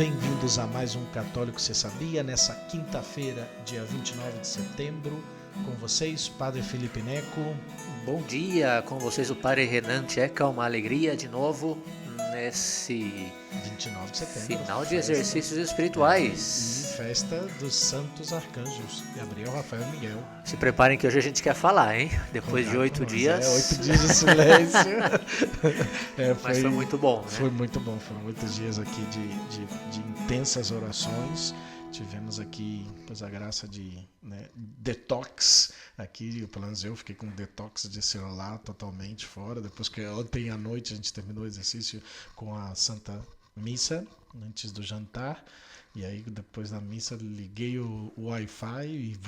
bem-vindos a mais um Católico Cê Sabia, nessa quinta-feira, dia 29 de setembro, com vocês, Padre Felipe Neco. Bom dia, com vocês o Padre Renan Tcheca, uma alegria de novo nesse 29 de setembro, final de exercícios espirituais. E festa dos Santos Arcanjos, Gabriel, Rafael e Miguel. Se preparem que hoje a gente quer falar, hein? Depois de 8 dias. 8 dias de silêncio. Mas foi muito bom, né? Foi muito bom, foram 8 dias aqui de intensas orações. Tivemos aqui, pois, a graça de detox aqui, pelo menos eu fiquei com detox de celular totalmente fora, depois que ontem à noite a gente terminou o exercício com a Santa Missa, antes do jantar, e aí depois da missa liguei o Wi-Fi e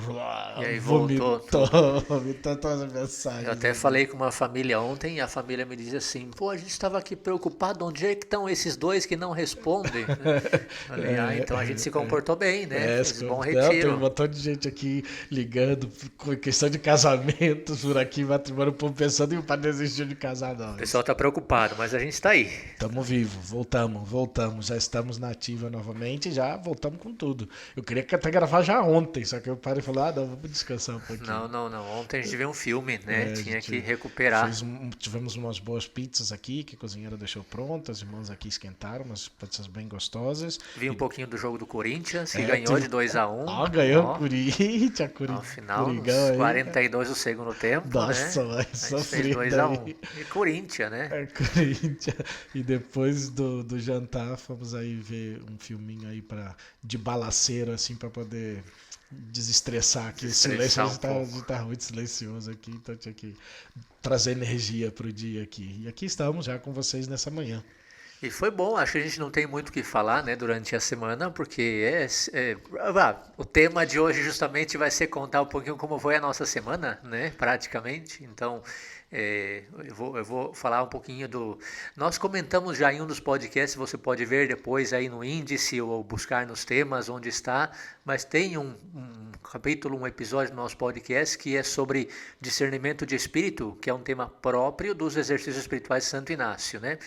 aí vomitou todas as mensagens. Eu até falei com uma família ontem e a família me dizia assim, pô, a gente estava aqui preocupado, onde é que estão esses dois que não respondem? Falei, então a gente se comportou bem, né? Fez bom retiro. Tem um montão de gente aqui ligando com questão de casamento por aqui, matrimônio, pensando para desistir de casar, não. O pessoal tá preocupado, mas a gente está aí. Estamos vivos, voltamos, já estamos na ativa novamente, já voltamos com tudo. Eu queria até gravar já ontem, só que o padre falou, não, vamos descansar um pouquinho. Não, ontem a gente viu um filme, né? Tinha que recuperar. Tivemos umas boas pizzas aqui, que a cozinheira deixou prontas, os irmãos aqui esquentaram, umas pizzas bem gostosas. Vi um pouquinho do jogo do Corinthians, que ganhou de 2-1. Ganhou o Corinthians, no final, nos 42 do segundo tempo, nossa, né? mas sofrido. 2-1. E Corinthians, né? Corinthians. E depois do jantar, fomos aí ver um filminho aí de balaceiro, assim, para poder desestressar aqui. O silêncio tá muito silencioso aqui, então tinha que trazer energia pro dia aqui. E aqui estamos já com vocês nessa manhã. E foi bom, acho que a gente não tem muito o que falar, né, durante a semana, porque o tema de hoje justamente vai ser contar um pouquinho como foi a nossa semana, né, praticamente. Então, eu vou falar um pouquinho Nós comentamos já em um dos podcasts, você pode ver depois aí no índice ou buscar nos temas onde está, mas tem um capítulo, um episódio do nosso podcast que é sobre discernimento de espírito, que é um tema próprio dos exercícios espirituais de Santo Inácio, né?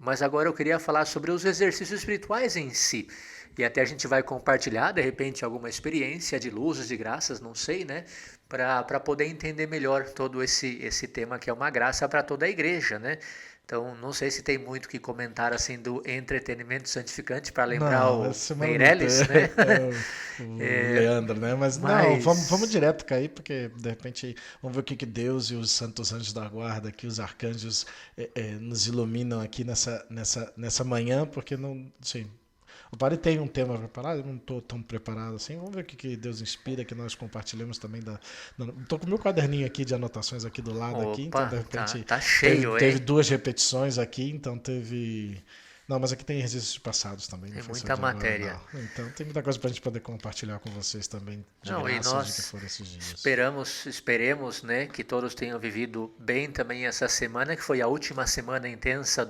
Mas agora eu queria falar sobre os exercícios espirituais em si. E até a gente vai compartilhar, de repente, alguma experiência de luzes, de graças, não sei, né? Para poder entender melhor todo esse tema que é uma graça para toda a igreja, né? Então, não sei se tem muito o que comentar assim do entretenimento santificante para lembrar o Meirelles, né? O Leandro, né? Mas não, vamos direto cair, porque de repente vamos ver o que Deus e os santos anjos da guarda, que os arcanjos nos iluminam aqui nessa manhã, porque não, assim, o padre tem um tema preparado, eu não estou tão preparado assim. Vamos ver o que Deus inspira, que nós compartilhamos também. Estou com o meu caderninho aqui de anotações aqui do lado. Opa, aqui, então de repente tá cheio, teve 2 repetições aqui, então teve... Não, mas aqui tem exercícios passados também. Tem muita matéria. Agora, então tem muita coisa para a gente poder compartilhar com vocês também, de e graças nós de que foram esses dias. Esperemos, né, que todos tenham vivido bem também essa semana, que foi a última semana intensa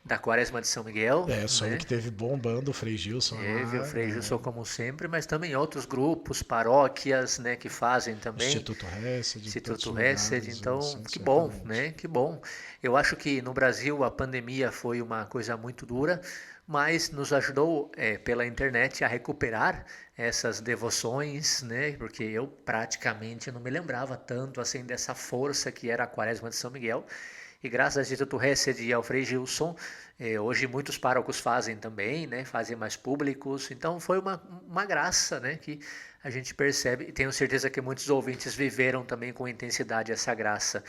da Quaresma de São Miguel. Soube, né? que teve bombando o Frei Gilson. Teve o Frei Gilson como sempre, mas também outros grupos, paróquias, né, que fazem também. Instituto Hesed, então que bom, né? Que bom. Eu acho que no Brasil a pandemia foi uma coisa muito dura, mas nos ajudou pela internet a recuperar essas devoções, né? Porque eu praticamente não me lembrava tanto assim dessa força que era a Quaresma de São Miguel. E graças ao Instituto Hesed e ao Frei Gilson, hoje muitos párocos fazem também, né? Fazem mais públicos. Então foi uma graça, né? Que a gente percebe, e tenho certeza que muitos ouvintes viveram também com intensidade essa graça.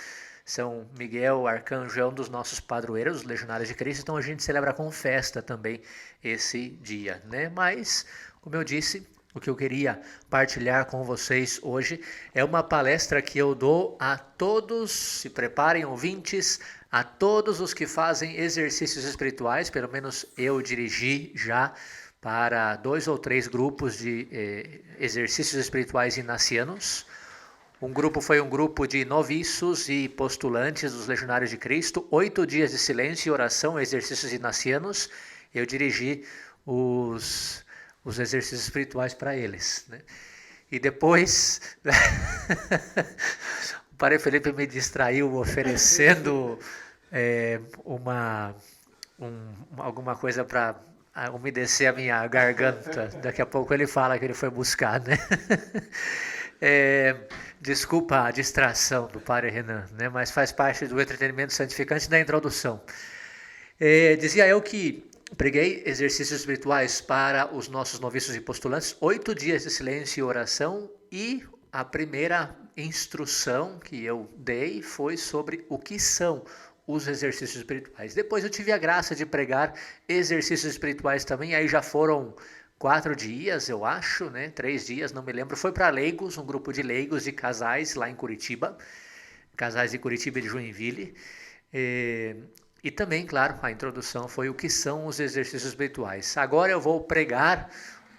São Miguel, Arcanjo, é um dos nossos padroeiros, os Legionários de Cristo, então a gente celebra com festa também esse dia, né? Mas, como eu disse, o que eu queria partilhar com vocês hoje é uma palestra que eu dou a todos, se preparem ouvintes, a todos os que fazem exercícios espirituais, pelo menos eu dirigi já para 2 ou 3 grupos de exercícios espirituais inacianos. Um grupo foi um grupo de noviços e postulantes dos Legionários de Cristo, 8 dias de silêncio e oração, exercícios inacianos. Eu dirigi os exercícios espirituais para eles, né? E depois o Padre Felipe me distraiu oferecendo alguma coisa para umedecer a minha garganta. Daqui a pouco ele fala que ele foi buscar, né? É, desculpa a distração do Padre Renan, né? Mas faz parte do entretenimento santificante da introdução. Dizia eu que preguei exercícios espirituais para os nossos noviços e postulantes, 8 dias de silêncio e oração, e a primeira instrução que eu dei foi sobre o que são os exercícios espirituais. Depois eu tive a graça de pregar exercícios espirituais também, aí já foram 4 dias, eu acho, né? 3 dias, não me lembro. Foi para leigos, um grupo de leigos e casais lá em Curitiba, casais de Curitiba e de Joinville. E também, claro, a introdução foi o que são os exercícios espirituais. Agora eu vou pregar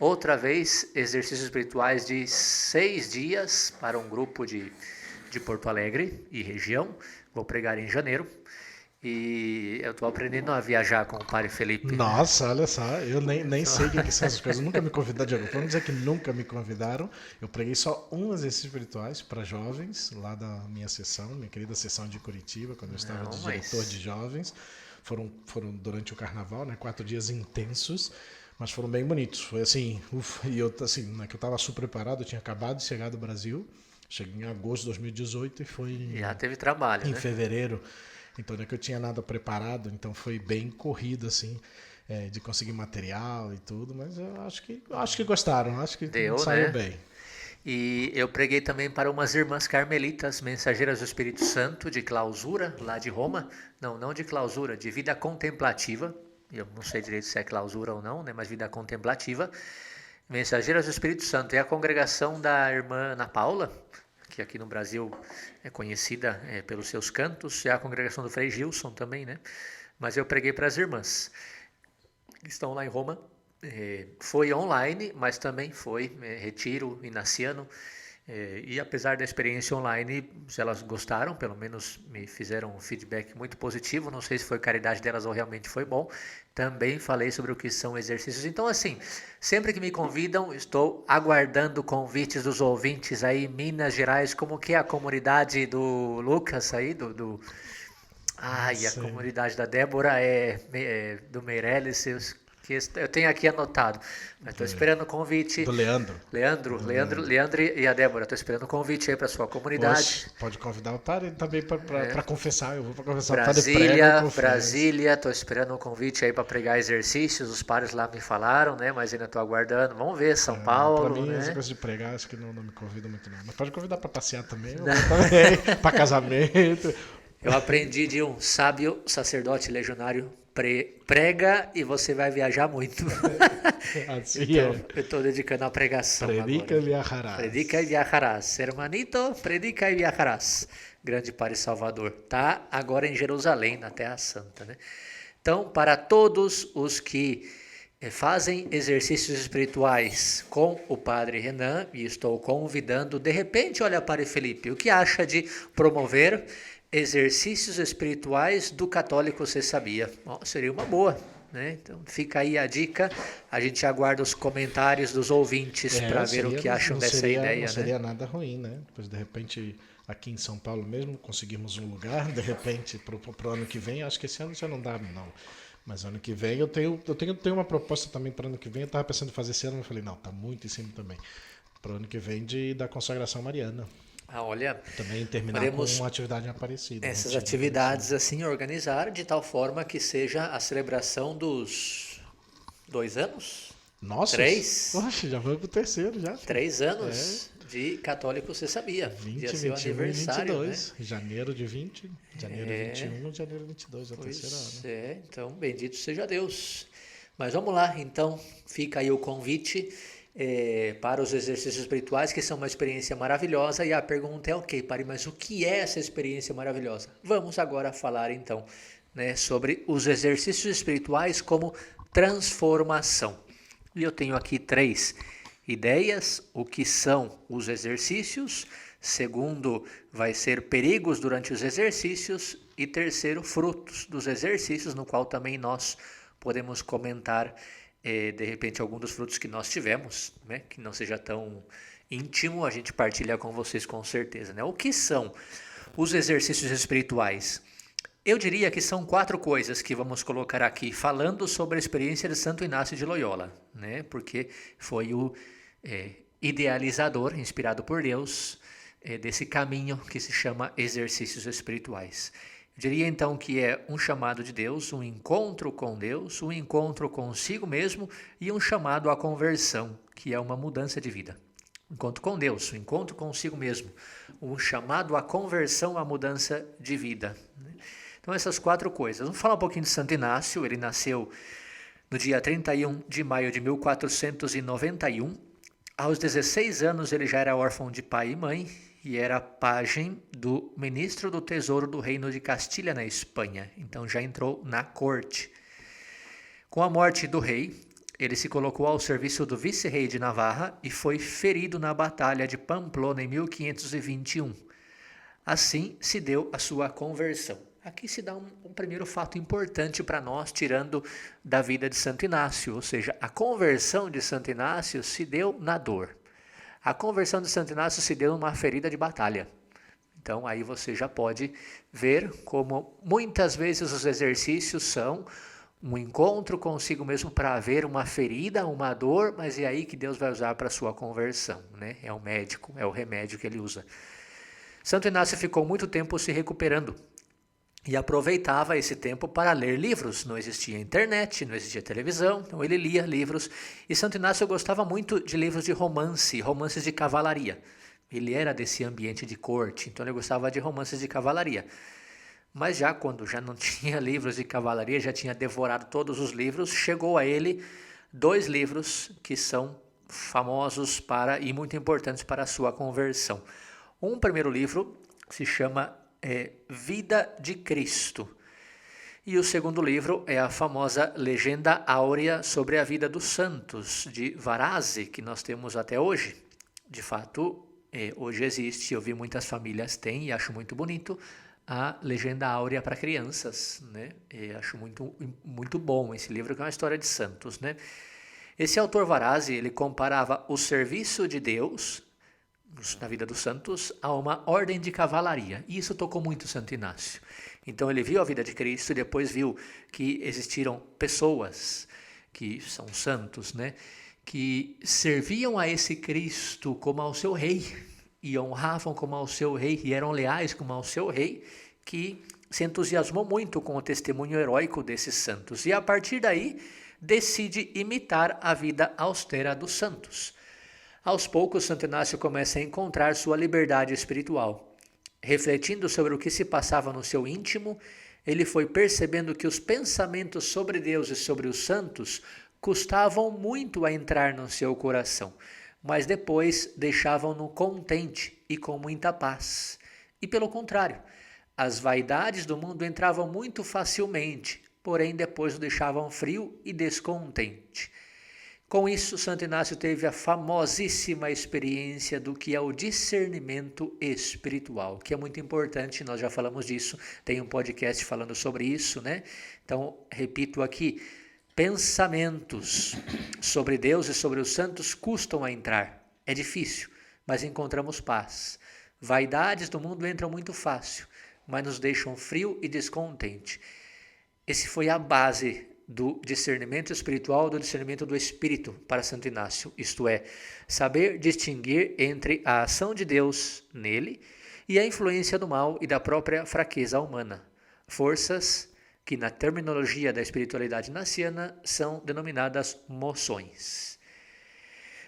outra vez exercícios espirituais de 6 dias para um grupo de Porto Alegre e região. Vou pregar em janeiro. E eu estou aprendendo a viajar com o Padre Felipe. Nossa, olha só, eu nem sei o que são essas coisas. Nunca me convidaram, Diego. Vamos dizer que nunca me convidaram. Eu preguei só um exercício espirituais para jovens, lá da minha sessão, minha querida sessão de Curitiba, quando eu estava de diretor de jovens. Foram durante o carnaval, né? 4 dias intensos, mas foram bem bonitos. Foi assim, e eu assim, né, que eu estava super preparado, eu tinha acabado de chegar do Brasil, cheguei em agosto de 2018 e foi Já teve trabalho, em né? fevereiro. Então não é que eu tinha nada preparado, então foi bem corrido, assim, de conseguir material e tudo, mas eu acho que gostaram, acho que Deu, saiu né? bem. E eu preguei também para umas irmãs carmelitas, mensageiras do Espírito Santo, de clausura, lá de Roma. Não de clausura, de vida contemplativa. Eu não sei direito se é clausura ou não, né? Mas vida contemplativa. Mensageiras do Espírito Santo. E a congregação da irmã Ana Paula, que aqui no Brasil é conhecida pelos seus cantos, e a congregação do Frei Gilson também, né? Mas eu preguei para as irmãs que estão lá em Roma. Foi online, mas também foi retiro inaciano. E apesar da experiência online, elas gostaram, pelo menos me fizeram um feedback muito positivo. Não sei se foi caridade delas ou realmente foi bom. Também falei sobre o que são exercícios. Então, assim, sempre que me convidam, estou aguardando convites dos ouvintes aí em Minas Gerais, como que é a comunidade do Lucas aí, Ai, a comunidade da Débora do Meirelles, que eu tenho aqui anotado. Mas estou esperando o convite. Do Leandro. Leandro e a Débora. Estou esperando o convite aí para sua comunidade. Poxa, pode convidar o padre também para confessar. Eu vou para confessar Brasília, estou esperando um convite aí para pregar exercícios. Os padres lá me falaram, né? Mas ainda estou aguardando. Vamos ver, São Paulo. Para mim, né? essa coisa de pregar, acho que não me convida muito, não. Mas pode convidar para passear também, para casamento. Eu aprendi de um sábio sacerdote legionário: prega e você vai viajar muito. Assim então, eu estou dedicando à pregação. Predica agora. e viajarás. Predica e viajarás. Hermanito, predica e viajarás. Grande Padre Salvador. Tá agora em Jerusalém, na Terra Santa, né? Então, para todos os que fazem exercícios espirituais com o Padre Renan, e estou convidando, de repente, olha, Padre Felipe, o que acha de promover exercícios espirituais do católico, você sabia? Seria uma boa, né? Então fica aí a dica. A gente aguarda os comentários dos ouvintes para ver o que acham dessa ideia. Não seria nada ruim, né? Pois de repente aqui em São Paulo mesmo conseguimos um lugar, de repente pro ano que vem, acho que esse ano já não dá, não. Mas ano que vem eu tenho uma proposta também para ano que vem. Eu estava pensando em fazer esse ano, mas falei, não, tá muito em cima também. Para o ano que vem da consagração mariana. Olha, também terminar com uma atividade em Aparecida. Essas atividades assim organizar de tal forma que seja a celebração dos 2 anos? Nossa! 3? Poxa, já vamos pro terceiro já. 3 anos de católico, você sabia? 20, dia 21 aniversário, e 22. Né? Janeiro de 20, janeiro de 21, janeiro de 22, é o terceiro ano. Então bendito seja Deus. Mas vamos lá, então fica aí o convite. Para os exercícios espirituais, que são uma experiência maravilhosa. E a pergunta é, ok, Padre, mas o que é essa experiência maravilhosa? Vamos agora falar então, né, sobre os exercícios espirituais como transformação. E eu tenho aqui 3 ideias: o que são os exercícios, segundo, vai ser perigos durante os exercícios, e terceiro, frutos dos exercícios, no qual também nós podemos comentar de repente algum dos frutos que nós tivemos, né? Que não seja tão íntimo, a gente partilha com vocês com certeza, né? O que são os exercícios espirituais? Eu diria que são 4 coisas que vamos colocar aqui, falando sobre a experiência de Santo Inácio de Loyola, né? Porque foi o idealizador, inspirado por Deus, desse caminho que se chama exercícios espirituais. Eu diria então que é um chamado de Deus, um encontro com Deus, um encontro consigo mesmo e um chamado à conversão, que é uma mudança de vida. Encontro com Deus, um encontro consigo mesmo, um chamado à conversão, à mudança de vida. Então essas 4 coisas. Vamos falar um pouquinho de Santo Inácio. Ele nasceu no dia 31 de maio de 1491. Aos 16 anos ele já era órfão de pai e mãe e era pajem do ministro do Tesouro do Reino de Castilha na Espanha. Então já entrou na corte. Com a morte do rei, ele se colocou ao serviço do vice-rei de Navarra e foi ferido na Batalha de Pamplona em 1521. Assim se deu a sua conversão. Aqui se dá um primeiro fato importante para nós, tirando da vida de Santo Inácio, ou seja, a conversão de Santo Inácio se deu na dor. A conversão de Santo Inácio se deu numa ferida de batalha. Então aí você já pode ver como muitas vezes os exercícios são um encontro consigo mesmo para haver uma ferida, uma dor, mas é aí que Deus vai usar para a sua conversão, né? É o médico, é o remédio que ele usa. Santo Inácio ficou muito tempo se recuperando e aproveitava esse tempo para ler livros. Não existia internet, não existia televisão, então ele lia livros. E Santo Inácio gostava muito de livros de romance, romances de cavalaria. Ele era desse ambiente de corte, então ele gostava de romances de cavalaria. Mas já quando já não tinha livros de cavalaria, já tinha devorado todos os livros, chegou a ele 2 livros que são famosos e muito importantes para a sua conversão. Um primeiro livro se chama Vida de Cristo. E o segundo livro é a famosa Legenda Áurea sobre a vida dos santos, de Varazzi, que nós temos até hoje. De fato, hoje existe, eu vi muitas famílias têm e acho muito bonito, a Legenda Áurea para crianças, né? Acho muito, muito bom esse livro, que é uma história de santos, né? Esse autor Varazzi, ele comparava o serviço de Deus na vida dos santos a uma ordem de cavalaria, e isso tocou muito Santo Inácio. Então ele viu a vida de Cristo e depois viu que existiram pessoas que são santos, né? Que serviam a esse Cristo como ao seu rei, e honravam como ao seu rei, e eram leais como ao seu rei, que se entusiasmou muito com o testemunho heróico desses santos. E a partir daí, decide imitar a vida austera dos santos. Aos poucos, Santo Inácio começa a encontrar sua liberdade espiritual. Refletindo sobre o que se passava no seu íntimo, ele foi percebendo que os pensamentos sobre Deus e sobre os santos custavam muito a entrar no seu coração, mas depois deixavam-no contente e com muita paz. E pelo contrário, as vaidades do mundo entravam muito facilmente, porém depois o deixavam frio e descontente. Com isso, Santo Inácio teve a famosíssima experiência do que é o discernimento espiritual, que é muito importante, nós já falamos disso, tem um podcast falando sobre isso, né? Então, repito aqui, pensamentos sobre Deus e sobre os santos custam a entrar. É difícil, mas encontramos paz. Vaidades do mundo entram muito fácil, mas nos deixam frio e descontente. Esse foi a base do discernimento espiritual, do discernimento do Espírito para Santo Inácio. Isto é, saber distinguir entre a ação de Deus nele e a influência do mal e da própria fraqueza humana. Forças que na terminologia da espiritualidade inaciana são denominadas moções.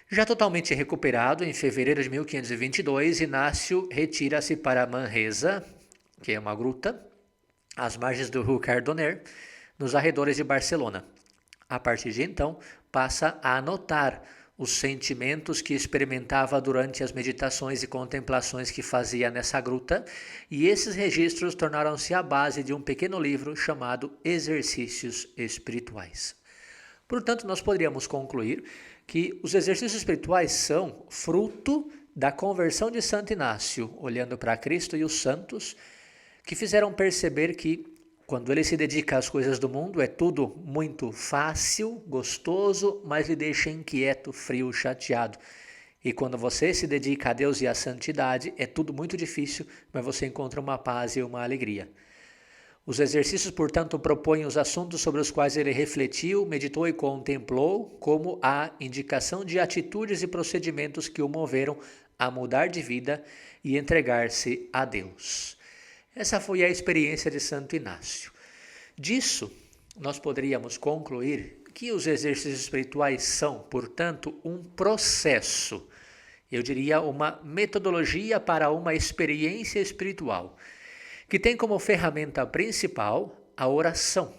Já totalmente recuperado, em fevereiro de 1522, Inácio retira-se para Manresa, que é uma gruta, às margens do rio Cardoner, nos arredores de Barcelona. A partir de então, passa a anotar os sentimentos que experimentava durante as meditações e contemplações que fazia nessa gruta, e esses registros tornaram-se a base de um pequeno livro chamado Exercícios Espirituais. Portanto, nós poderíamos concluir que os exercícios espirituais são fruto da conversão de Santo Inácio, olhando para Cristo e os santos, que fizeram perceber que quando ele se dedica às coisas do mundo, é tudo muito fácil, gostoso, mas lhe deixa inquieto, frio, chateado. E quando você se dedica a Deus e à santidade, é tudo muito difícil, mas você encontra uma paz e uma alegria. Os exercícios, portanto, propõem os assuntos sobre os quais ele refletiu, meditou e contemplou, como a indicação de atitudes e procedimentos que o moveram a mudar de vida e entregar-se a Deus. Essa foi a experiência de Santo Inácio. Disso, nós poderíamos concluir que os exercícios espirituais são, portanto, um processo, eu diria uma metodologia para uma experiência espiritual, que tem como ferramenta principal a oração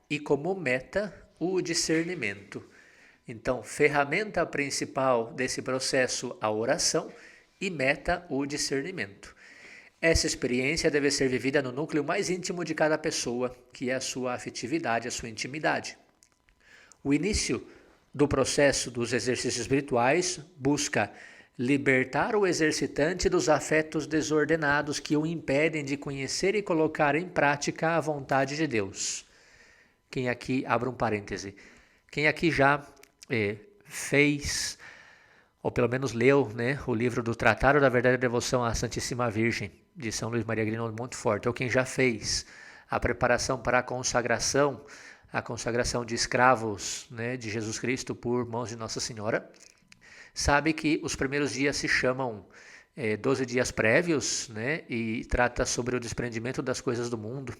e como meta o discernimento. Então, ferramenta principal desse processo a oração e meta o discernimento. Essa experiência deve ser vivida no núcleo mais íntimo de cada pessoa, que é a sua afetividade, a sua intimidade. O início do processo dos exercícios espirituais busca libertar o exercitante dos afetos desordenados que o impedem de conhecer e colocar em prática a vontade de Deus. Quem aqui, abra um parêntese, quem aqui já fez, ou pelo menos leu, o livro do Tratado da Verdadeira Devoção à Santíssima Virgem, de São Luís Maria Grignion de Montfort, ou quem já fez a preparação para a consagração de escravos de Jesus Cristo por mãos de Nossa Senhora, sabe que os primeiros dias se chamam 12 dias prévios, e trata sobre o desprendimento das coisas do mundo.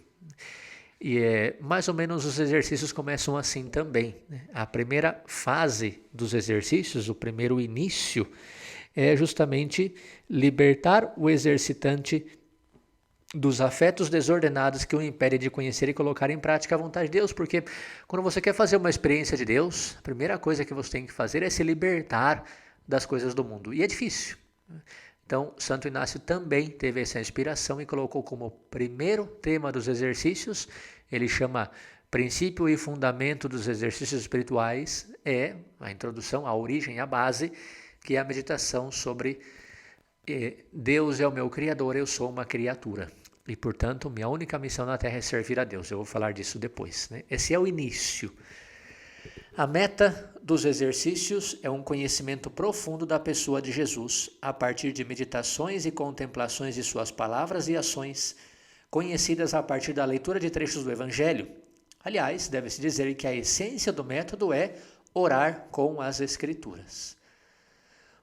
E mais ou menos os exercícios começam assim também. A primeira fase dos exercícios, o primeiro início, é justamente libertar o exercitante dos afetos desordenados que o impedem de conhecer e colocar em prática a vontade de Deus, porque quando você quer fazer uma experiência de Deus, a primeira coisa que você tem que fazer é se libertar das coisas do mundo, e é difícil. Então, Santo Inácio também teve essa inspiração e colocou como primeiro tema dos exercícios, ele chama princípio e fundamento dos exercícios espirituais, é a introdução, a origem, a base, que é a meditação sobre Deus é o meu Criador, eu sou uma criatura. E, portanto, minha única missão na Terra é servir a Deus. Eu vou falar disso depois. Esse é o início. A meta dos exercícios é um conhecimento profundo da pessoa de Jesus, a partir de meditações e contemplações de suas palavras e ações, conhecidas a partir da leitura de trechos do Evangelho. Aliás, deve-se dizer que a essência do método é orar com as Escrituras.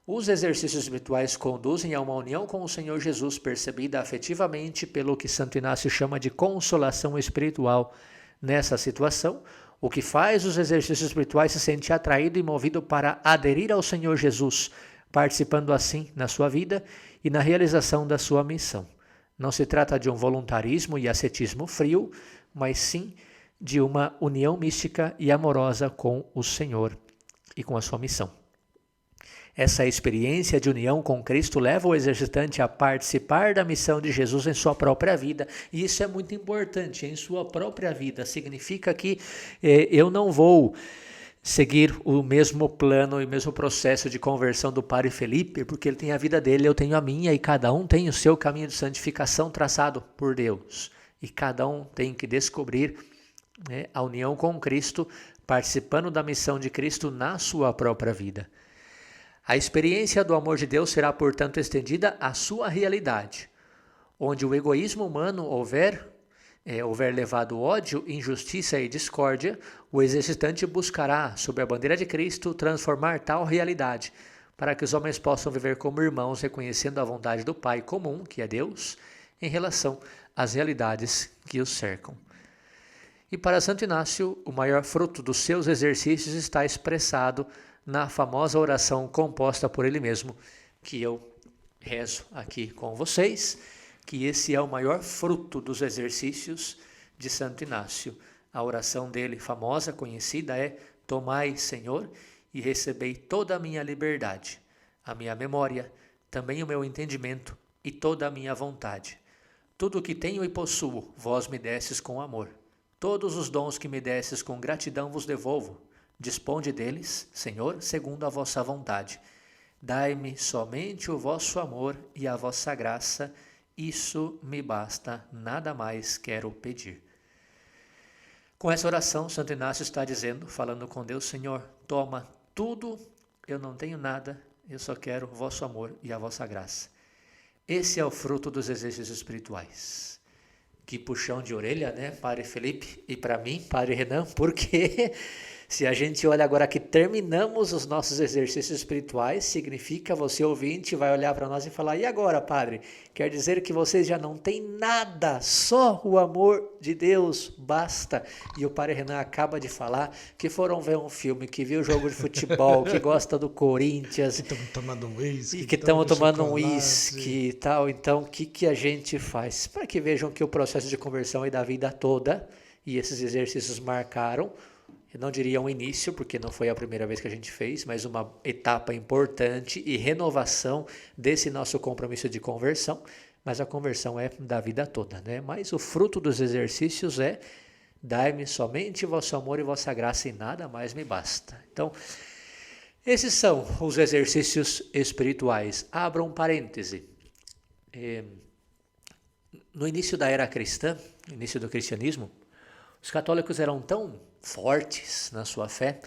Os exercícios espirituais conduzem a uma união com o Senhor Jesus, percebida afetivamente pelo que Santo Inácio chama de consolação espiritual. Nessa situação, o que faz os exercícios espirituais se sentir atraído e movido para aderir ao Senhor Jesus, participando assim na sua vida e na realização da sua missão. Não se trata de um voluntarismo e ascetismo frio, mas sim de uma união mística e amorosa com o Senhor e com a sua missão. Essa experiência de união com Cristo leva o exercitante a participar da missão de Jesus em sua própria vida. E isso é muito importante, em sua própria vida. Significa que eu não vou seguir o mesmo plano e o mesmo processo de conversão do Padre Felipe, porque ele tem a vida dele, eu tenho a minha, e cada um tem o seu caminho de santificação traçado por Deus. E cada um tem que descobrir a união com Cristo, participando da missão de Cristo na sua própria vida. A experiência do amor de Deus será, portanto, estendida à sua realidade. Onde o egoísmo humano houver levado ódio, injustiça e discórdia, o exercitante buscará, sob a bandeira de Cristo, transformar tal realidade, para que os homens possam viver como irmãos, reconhecendo a vontade do Pai comum, que é Deus, em relação às realidades que os cercam. E para Santo Inácio, o maior fruto dos seus exercícios está expressado na famosa oração composta por ele mesmo, que eu rezo aqui com vocês, que esse é o maior fruto dos exercícios de Santo Inácio. A oração dele, famosa, conhecida, é: tomai, Senhor, e recebei toda a minha liberdade, a minha memória, também o meu entendimento e toda a minha vontade. Tudo o que tenho e possuo, vós me destes com amor. Todos os dons que me destes com gratidão vos devolvo. Disponde deles, Senhor, segundo a vossa vontade. Dai-me somente o vosso amor e a vossa graça, isso me basta, nada mais quero pedir. Com essa oração, Santo Inácio está dizendo, falando com Deus: Senhor, toma tudo, eu não tenho nada, eu só quero o vosso amor e a vossa graça. Esse é o fruto dos exercícios espirituais. Que puxão de orelha, né, Padre Felipe? E para mim, Padre Renan, porque se a gente olha agora que terminamos os nossos exercícios espirituais, significa você ouvinte vai olhar para nós e falar: e agora, Padre? Quer dizer que vocês já não têm nada, só o amor de Deus basta. E o Padre Renan acaba de falar que foram ver um filme, que viu jogo de futebol, que gosta do Corinthians. Que estão tomando uísque. E que estão tomando um uísque e tal. Então, o que a gente faz? Para que vejam que o processo de conversão é da vida toda, e esses exercícios marcaram, eu não diria um início, porque não foi a primeira vez que a gente fez, mas uma etapa importante e renovação desse nosso compromisso de conversão. Mas a conversão é da vida toda, né? Mas o fruto dos exercícios é: dai-me somente vosso amor e vossa graça, e nada mais me basta. Então, esses são os exercícios espirituais. Abra um parêntese. No início da era cristã, no início do cristianismo, os católicos eram tão fortes na sua fé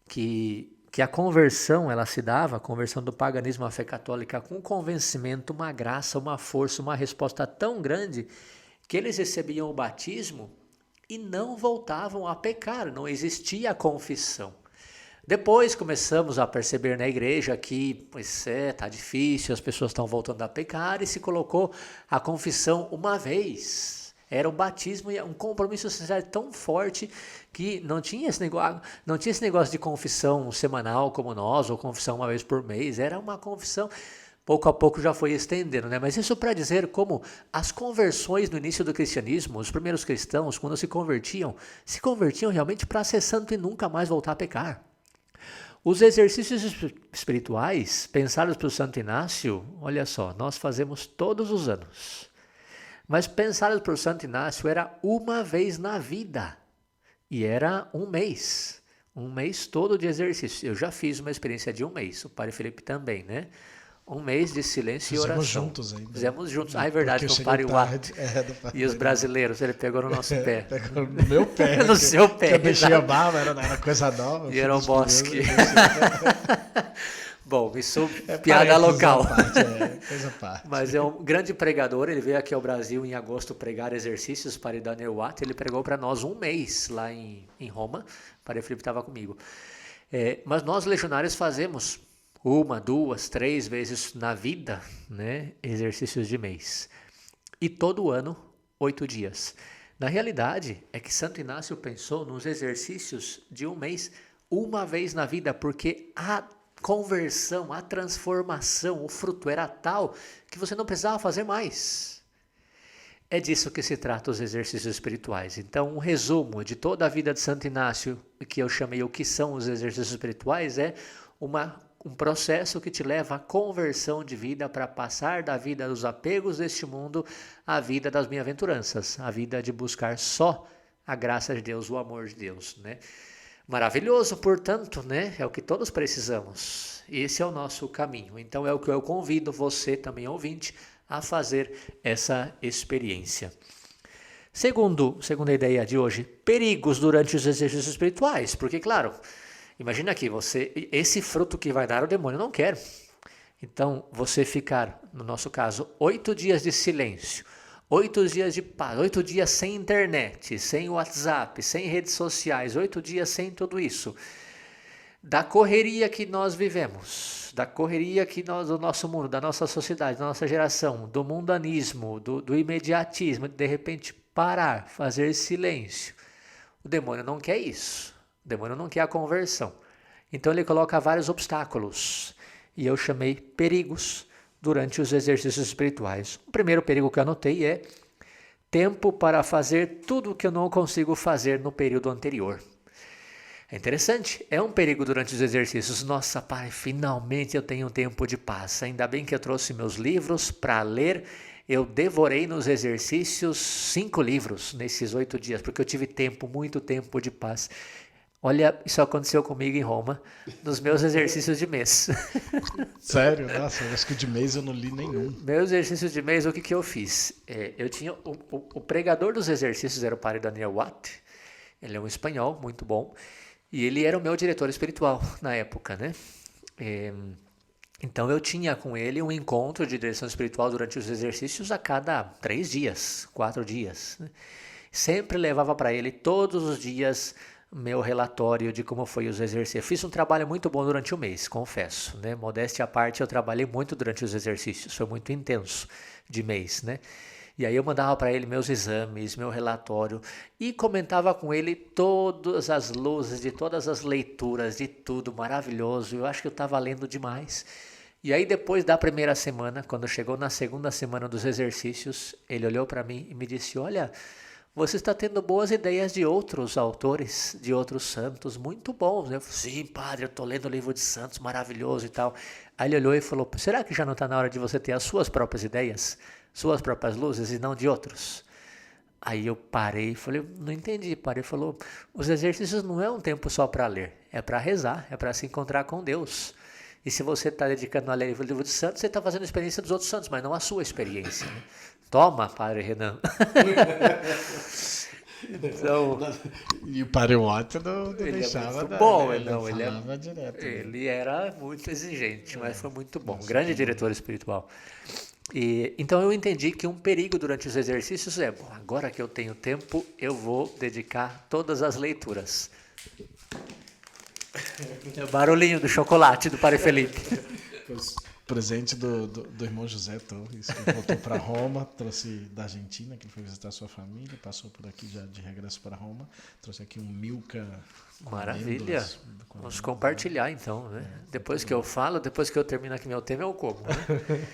que a conversão ela se dava, a conversão do paganismo à fé católica, com convencimento, uma graça, uma força, uma resposta tão grande que eles recebiam o batismo e não voltavam a pecar, não existia a confissão. Depois começamos a perceber na igreja que, tá difícil, as pessoas estão voltando a pecar, e se colocou a confissão uma vez. Era um batismo e um compromisso sincero tão forte que não tinha esse negócio de confissão semanal como nós, ou confissão uma vez por mês. Era uma confissão, pouco a pouco já foi estendendo, né? Mas isso para dizer como as conversões no início do cristianismo, os primeiros cristãos, quando se convertiam realmente para ser santo e nunca mais voltar a pecar. Os exercícios espirituais, pensados pelo Santo Inácio, olha só, nós fazemos todos os anos. Mas pensados pelo Santo Inácio era uma vez na vida. E era um mês todo de exercício. Eu já fiz uma experiência de um mês, o Padre Felipe também, né? Um mês de silêncio e oração. Fizemos juntos. Ah, é verdade, com o Padre Watt. E os brasileiros, ele pegou no nosso pé. Pegou no meu pé. No seu pé. Eu deixei a barba, era coisa nova. E era um bosque. Bom, isso é piada local. Coisa à parte. Mas é um grande pregador, ele veio aqui ao Brasil em agosto pregar exercícios para Daniel Watt, ele pregou para nós um mês lá em Roma, o Padre Felipe estava comigo. Mas nós legionários fazemos 1, 2, 3 vezes na vida, né, exercícios de mês. E todo ano, 8 dias. Na realidade, é que Santo Inácio pensou nos exercícios de um mês, uma vez na vida, porque a conversão, a transformação, o fruto era tal que você não precisava fazer mais. É disso que se trata os exercícios espirituais. Então, um resumo de toda a vida de Santo Inácio, que eu chamei o que são os exercícios espirituais, é um processo que te leva à conversão de vida para passar da vida dos apegos deste mundo à vida das bem-aventuranças, a vida de buscar só a graça de Deus, o amor de Deus, né? Maravilhoso, portanto, né? É o que todos precisamos. Esse é o nosso caminho. Então é o que eu convido você, também ouvinte, a fazer essa experiência. Segunda ideia de hoje, perigos durante os exercícios espirituais. Porque, claro, imagina aqui, esse fruto que vai dar o demônio não quer. Então, você ficar, no nosso caso, 8 dias de silêncio, 8 dias de paz, 8 dias sem internet, sem WhatsApp, sem redes sociais, 8 dias sem tudo isso. Da correria que nós vivemos, da correria do nosso mundo, da nossa sociedade, da nossa geração, do mundanismo, do imediatismo, de repente parar, fazer silêncio. O demônio não quer isso. O demônio não quer a conversão. Então ele coloca vários obstáculos. E eu chamei perigos durante os exercícios espirituais. O primeiro perigo que eu anotei é tempo para fazer tudo o que eu não consigo fazer no período anterior. É interessante, é um perigo durante os exercícios. Nossa, pai, finalmente eu tenho um tempo de paz. Ainda bem que eu trouxe meus livros para ler. Eu devorei nos exercícios 5 livros nesses 8 dias, porque eu tive muito tempo de paz. Olha, isso aconteceu comigo em Roma, nos meus exercícios de mês. Sério? Nossa, eu acho que de mês eu não li nenhum. Meus exercícios de mês, o que eu fiz? Eu tinha o pregador dos exercícios era o Padre Daniel Watt. Ele é um espanhol muito bom. E ele era o meu diretor espiritual na época, né? Então eu tinha com ele um encontro de direção espiritual durante os exercícios a cada 3 dias, 4 dias, né? Sempre levava para ele todos os dias meu relatório de como foi os exercícios. Fiz um trabalho muito bom durante o mês, confesso, né? Modéstia à parte, eu trabalhei muito durante os exercícios, foi muito intenso de mês, né? E aí eu mandava para ele meus exames, meu relatório e comentava com ele todas as luzes de todas as leituras, de tudo maravilhoso. Eu acho que eu estava lendo demais. E aí depois da primeira semana, quando chegou na segunda semana dos exercícios, ele olhou para mim e me disse: "Olha, você está tendo boas ideias de outros autores, de outros santos, muito bons." Eu falei: "Sim, padre, eu estou lendo o livro de santos, maravilhoso e tal." Aí ele olhou e falou: "Será que já não está na hora de você ter as suas próprias ideias, suas próprias luzes e não de outros?" Aí eu parei e falei: "Não entendi." Parei e falou: "Os exercícios não é um tempo só para ler, é para rezar, é para se encontrar com Deus. E se você está dedicando a ler o livro de santos, você está fazendo a experiência dos outros santos, mas não a sua experiência, né?" Toma, padre Renan. Então, E o Padre Watson não ele é deixava muito dar, bom, né? Ele não, falava direto, né? ele era muito exigente, mas foi muito bom, Nossa, grande que bom. diretor espiritual. E então eu entendi que um perigo durante os exercícios é: bom, agora que eu tenho tempo, eu vou dedicar todas as leituras. É o barulhinho do chocolate do Padre Felipe. Pois, presente do irmão José Torres, que voltou para Roma, trouxe da Argentina, que ele foi visitar sua família, passou por aqui já de regresso para Roma, trouxe aqui um Milka com Maravilha. amêndoas. Vamos compartilhar então, né? Depois que eu falo, depois que eu termino aqui meu tema, eu como, né?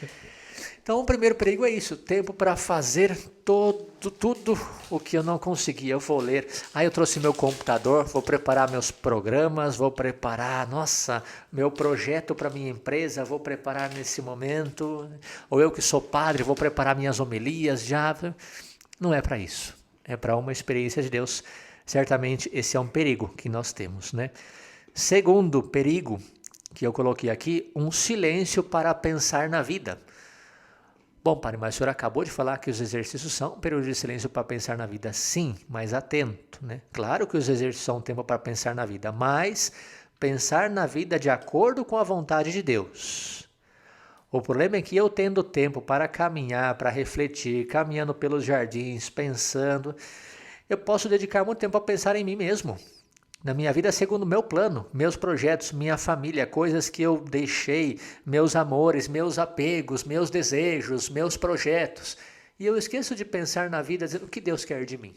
Então, o primeiro perigo é isso: tempo para fazer tudo o que eu não consegui. Eu vou ler. Aí eu trouxe meu computador, vou preparar meus programas, vou preparar, nossa, meu projeto para minha empresa, vou preparar nesse momento. Ou eu que sou padre, vou preparar minhas homilias já. Não é para isso. É para uma experiência de Deus. Certamente esse é um perigo que nós temos, né? Segundo perigo que eu coloquei aqui: um silêncio para pensar na vida. Bom, padre, mas o senhor acabou de falar que os exercícios são um período de silêncio para pensar na vida. Sim, mas atento, né? Claro que os exercícios são um tempo para pensar na vida, mas pensar na vida de acordo com a vontade de Deus. O problema é que eu tendo tempo para caminhar, para refletir, caminhando pelos jardins, pensando, eu posso dedicar muito tempo a pensar em mim mesmo, na minha vida segundo o meu plano, meus projetos, minha família, coisas que eu deixei, meus amores, meus apegos, meus desejos, meus projetos. E eu esqueço de pensar na vida dizendo o que Deus quer de mim.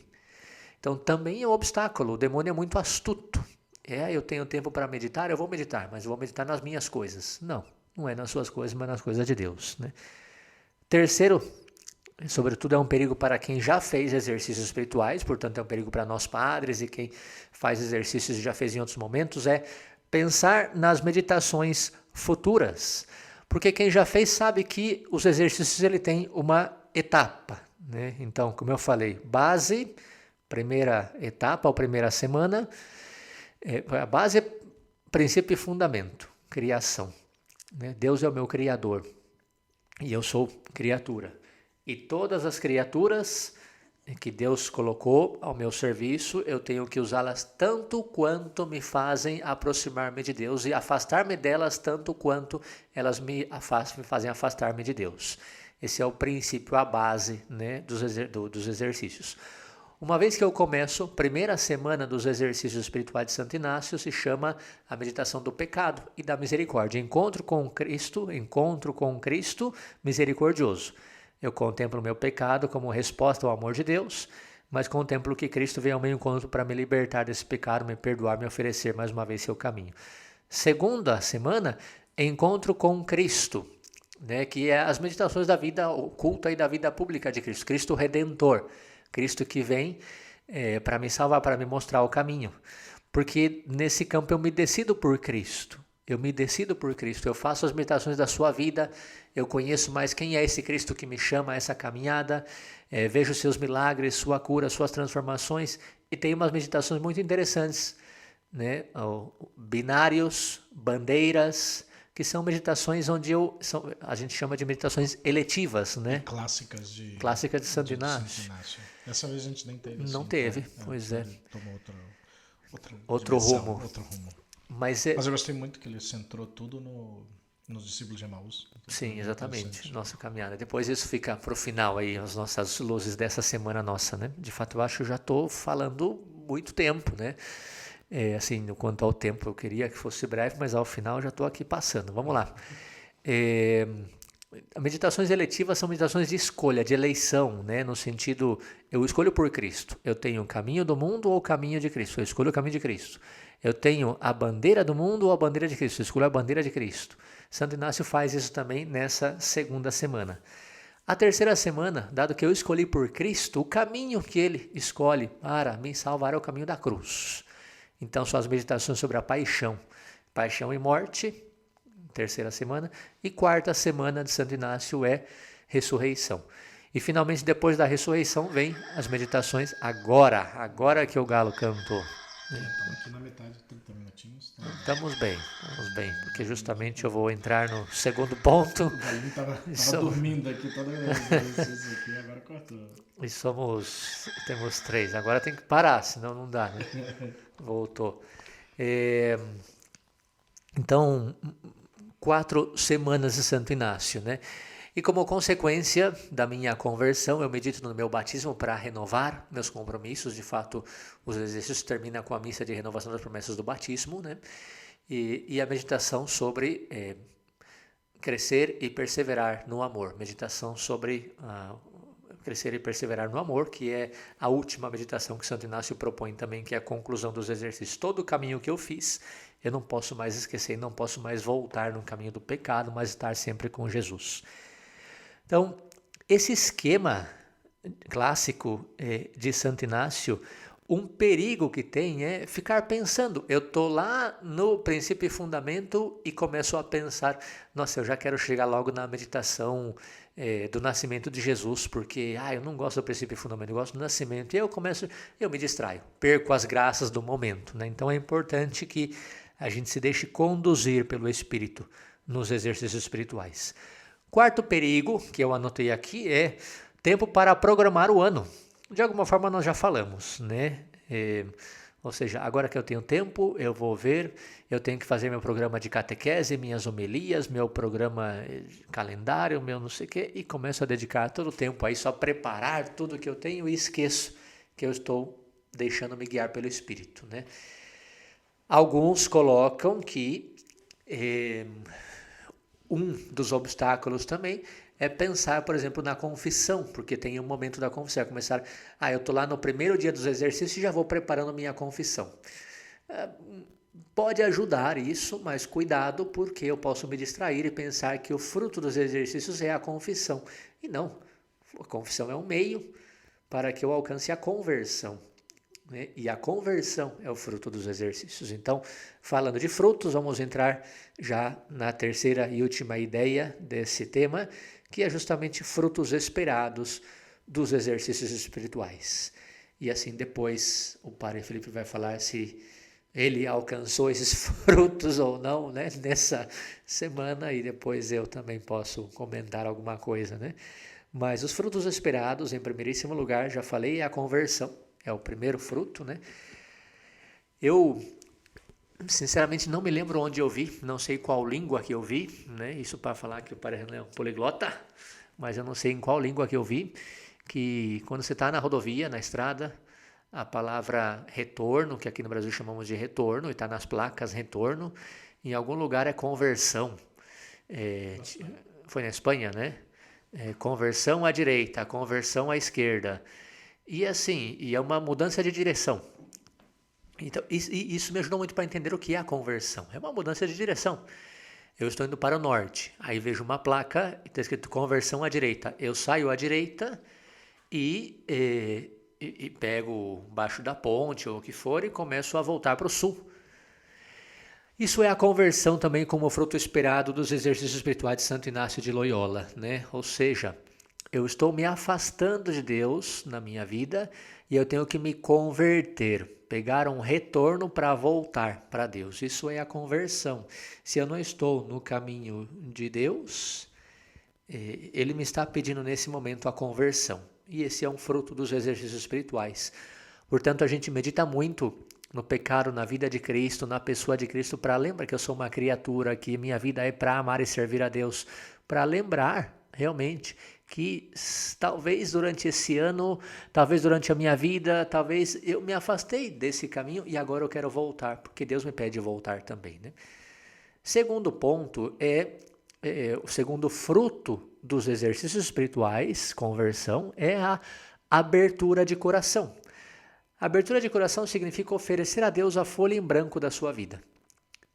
Então também é um obstáculo, o demônio é muito astuto. Eu tenho tempo para meditar, eu vou meditar, mas eu vou meditar nas minhas coisas. Não, não é nas suas coisas, mas nas coisas de Deus, né? Terceiro, sobretudo é um perigo para quem já fez exercícios espirituais, portanto é um perigo para nós padres e quem faz exercícios e já fez em outros momentos, é pensar nas meditações futuras. Porque quem já fez sabe que os exercícios ele tem uma etapa, né? Então, como eu falei, base, primeira etapa ou primeira semana, a base é princípio e fundamento, criação, né? Deus é o meu criador e eu sou criatura. E todas as criaturas que Deus colocou ao meu serviço, eu tenho que usá-las tanto quanto me fazem aproximar-me de Deus e afastar-me delas tanto quanto elas me fazem afastar-me de Deus. Esse é o princípio, a base, né, dos exercícios. Uma vez que eu começo, primeira semana dos exercícios espirituais de Santo Inácio se chama a meditação do pecado e da misericórdia. Encontro com Cristo misericordioso. Eu contemplo o meu pecado como resposta ao amor de Deus, mas contemplo que Cristo veio ao meu encontro para me libertar desse pecado, me perdoar, me oferecer mais uma vez seu caminho. Segunda semana, encontro com Cristo, né, que é as meditações da vida oculta e da vida pública de Cristo. Cristo Redentor, Cristo que vem para me salvar, para me mostrar o caminho. Porque nesse campo eu me decido por Cristo. Eu me decido por Cristo, eu faço as meditações da sua vida, eu conheço mais quem é esse Cristo que me chama a essa caminhada, vejo seus milagres, sua cura, suas transformações, e tem umas meditações muito interessantes, né? Binários, bandeiras, que são meditações onde a gente chama de meditações eletivas, né? Clássicas de Santo Inácio. Dessa vez a gente nem teve. Não assim, teve, tá? pois é. Tomou Outro dimensão, rumo. outro rumo. Mas eu gostei muito que ele centrou tudo nos discípulos de Emaús. Sim, exatamente, nossa caminhada. Depois isso fica para o final aí, as nossas luzes dessa semana nossa, né? De fato, eu acho que eu já estou falando muito tempo, né? Assim, quanto ao tempo, eu queria que fosse breve, mas ao final já estou aqui passando. Vamos lá. Meditações eletivas são meditações de escolha, de eleição, né? No sentido, eu escolho por Cristo. Eu tenho o caminho do mundo ou o caminho de Cristo. Eu escolho o caminho de Cristo. Eu tenho a bandeira do mundo ou a bandeira de Cristo. Eu escolho a bandeira de Cristo. Santo Inácio faz isso também nessa segunda semana. A terceira semana, dado que eu escolhi por Cristo, o caminho que ele escolhe para me salvar é o caminho da cruz. Então, são as meditações sobre a paixão. Paixão e morte, terceira semana. E quarta semana de Santo Inácio é ressurreição. E finalmente, depois da ressurreição, vem as meditações agora que o galo cantou. Estamos aqui na metade de 30 minutinhos. Estamos bem, porque justamente eu vou entrar no segundo ponto. O galinho tava dormindo aqui toda vez aqui, agora cortou. E temos 3, agora tem que parar, senão não dá, né? Voltou. Então, 4 semanas de Santo Inácio, né? E como consequência da minha conversão, eu medito no meu batismo para renovar meus compromissos. De fato, os exercícios terminam com a missa de renovação das promessas do batismo, né? E a meditação sobre crescer e perseverar no amor. Meditação sobre crescer e perseverar no amor, que é a última meditação que Santo Inácio propõe também, que é a conclusão dos exercícios. Todo o caminho que eu fiz, eu não posso mais esquecer, não posso mais voltar no caminho do pecado, mas estar sempre com Jesus. Então, esse esquema clássico de Santo Inácio, um perigo que tem é ficar pensando. Eu estou lá no princípio e fundamento e começo a pensar, nossa, eu já quero chegar logo na meditação do nascimento de Jesus, porque eu não gosto do princípio e fundamento, eu gosto do nascimento. E eu me distraio, perco as graças do momento, né? Então é importante que a gente se deixe conduzir pelo Espírito nos exercícios espirituais. Quarto perigo, que eu anotei aqui, é tempo para programar o ano. De alguma forma nós já falamos, né? Ou seja, agora que eu tenho tempo, eu vou ver, eu tenho que fazer meu programa de catequese, minhas homilias, meu programa calendário, meu não sei o quê, e começo a dedicar todo o tempo aí só preparar tudo que eu tenho e esqueço que eu estou deixando me guiar pelo Espírito, né? Alguns colocam que um dos obstáculos também é pensar, por exemplo, na confissão, porque tem um momento da confissão, é começar, eu estou lá no primeiro dia dos exercícios e já vou preparando minha confissão. Pode ajudar isso, mas cuidado, porque eu posso me distrair e pensar que o fruto dos exercícios é a confissão. E não, a confissão é um meio para que eu alcance a conversão, né? E a conversão é o fruto dos exercícios. Então, falando de frutos, vamos entrar já na terceira e última ideia desse tema, que é justamente frutos esperados dos exercícios espirituais. E assim depois o Padre Felipe vai falar se ele alcançou esses frutos ou não, né, nessa semana, e depois eu também posso comentar alguma coisa, né? Mas os frutos esperados, em primeiríssimo lugar, já falei, é a conversão. É o primeiro fruto, né? Eu, sinceramente, não me lembro onde eu vi, não sei qual língua que eu vi, né? Isso para falar que o Padre Renan é um poliglota, mas eu não sei em qual língua que eu vi, que quando você está na rodovia, na estrada, a palavra retorno, que aqui no Brasil chamamos de retorno, e está nas placas retorno, em algum lugar é conversão. Foi na Espanha, né? Conversão à direita, conversão à esquerda. E assim, é uma mudança de direção. Então, isso me ajudou muito para entender o que é a conversão. É uma mudança de direção. Eu estou indo para o norte, aí vejo uma placa e está escrito conversão à direita. Eu saio à direita e pego baixo da ponte ou o que for e começo a voltar para o sul. Isso é a conversão também como fruto esperado dos exercícios espirituais de Santo Inácio de Loyola, né? Ou seja, eu estou me afastando de Deus na minha vida e eu tenho que me converter, pegar um retorno para voltar para Deus. Isso é a conversão. Se eu não estou no caminho de Deus, Ele me está pedindo nesse momento a conversão. E esse é um fruto dos exercícios espirituais. Portanto, a gente medita muito no pecado, na vida de Cristo, na pessoa de Cristo, para lembrar que eu sou uma criatura, que minha vida é para amar e servir a Deus, para lembrar realmente que talvez durante esse ano, talvez durante a minha vida, talvez eu me afastei desse caminho e agora eu quero voltar, porque Deus me pede voltar também, né? Segundo ponto o segundo fruto dos exercícios espirituais, conversão, é a abertura de coração. Abertura de coração significa oferecer a Deus a folha em branco da sua vida.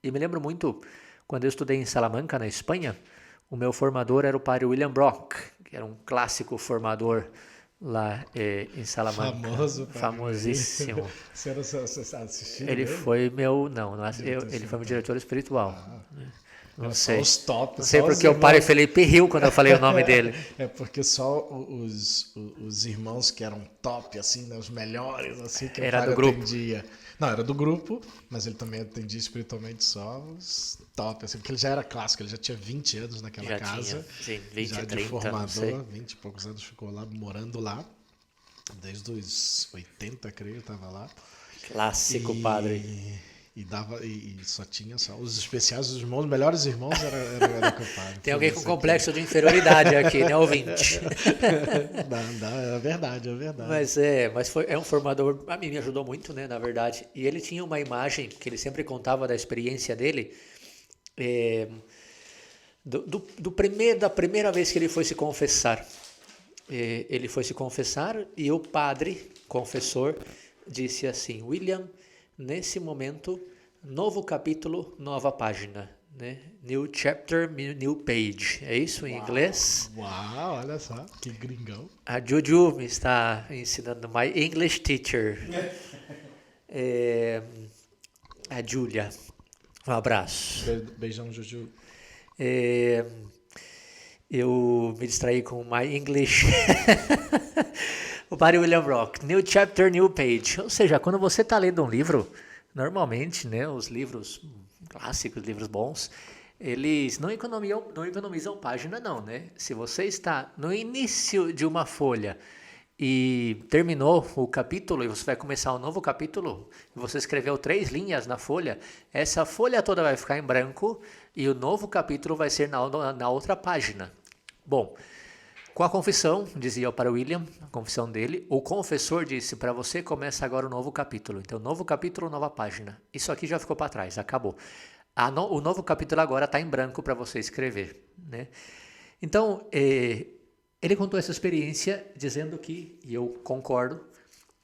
E me lembro muito, quando eu estudei em Salamanca, na Espanha, o meu formador era o padre William Brock, que era um clássico formador lá em Salamanca. Famoso. Famosíssimo. Você assistiu ele foi meu... Não, ele foi meu diretor espiritual. Não sei. Os top, não sei porque o padre Felipe riu quando eu falei o nome dele. É porque só os irmãos que eram top, assim, né, os melhores, assim, que era o padre do grupo. Atendia. Não, era do grupo, mas ele também atendia espiritualmente só os top, assim, porque ele já era clássico, ele já tinha 20 anos naquela casa. Tinha, sim, 20, já 30, de formador, não sei. 20 e poucos anos ficou lá, morando lá. Desde os 80, creio, estava lá. Clássico, padre. E só tinha os especiais, os melhores irmãos era com o padre. Tem alguém com complexo de inferioridade aqui, né, ouvinte? É verdade. Mas é um formador, a mim me ajudou muito, né, na verdade. E ele tinha uma imagem que ele sempre contava da experiência dele, da primeira vez que ele foi se confessar. Ele foi se confessar e o padre, confessor, disse assim: William, nesse momento, novo capítulo, nova página, né? New chapter, new page. É isso em inglês? Uau, olha só, que gringão. A Juju me está ensinando, my English teacher. A Júlia. Um abraço. Beijão, Juju. Eu me distraí com my English. O padre William Brock, New Chapter, New Page. Ou seja, quando você está lendo um livro, normalmente, né, os livros clássicos, livros bons, eles não economizam página não, né? Se você está no início de uma folha e terminou o capítulo e você vai começar um novo capítulo, e você escreveu 3 linhas na folha, essa folha toda vai ficar em branco e o novo capítulo vai ser na outra página. Bom, com a confissão, dizia para William, a confissão dele, o confessor disse: para você começa agora um novo capítulo. Então, novo capítulo, nova página. Isso aqui já ficou para trás, acabou. O novo capítulo agora está em branco para você escrever, né? Então, ele contou essa experiência dizendo que, e eu concordo,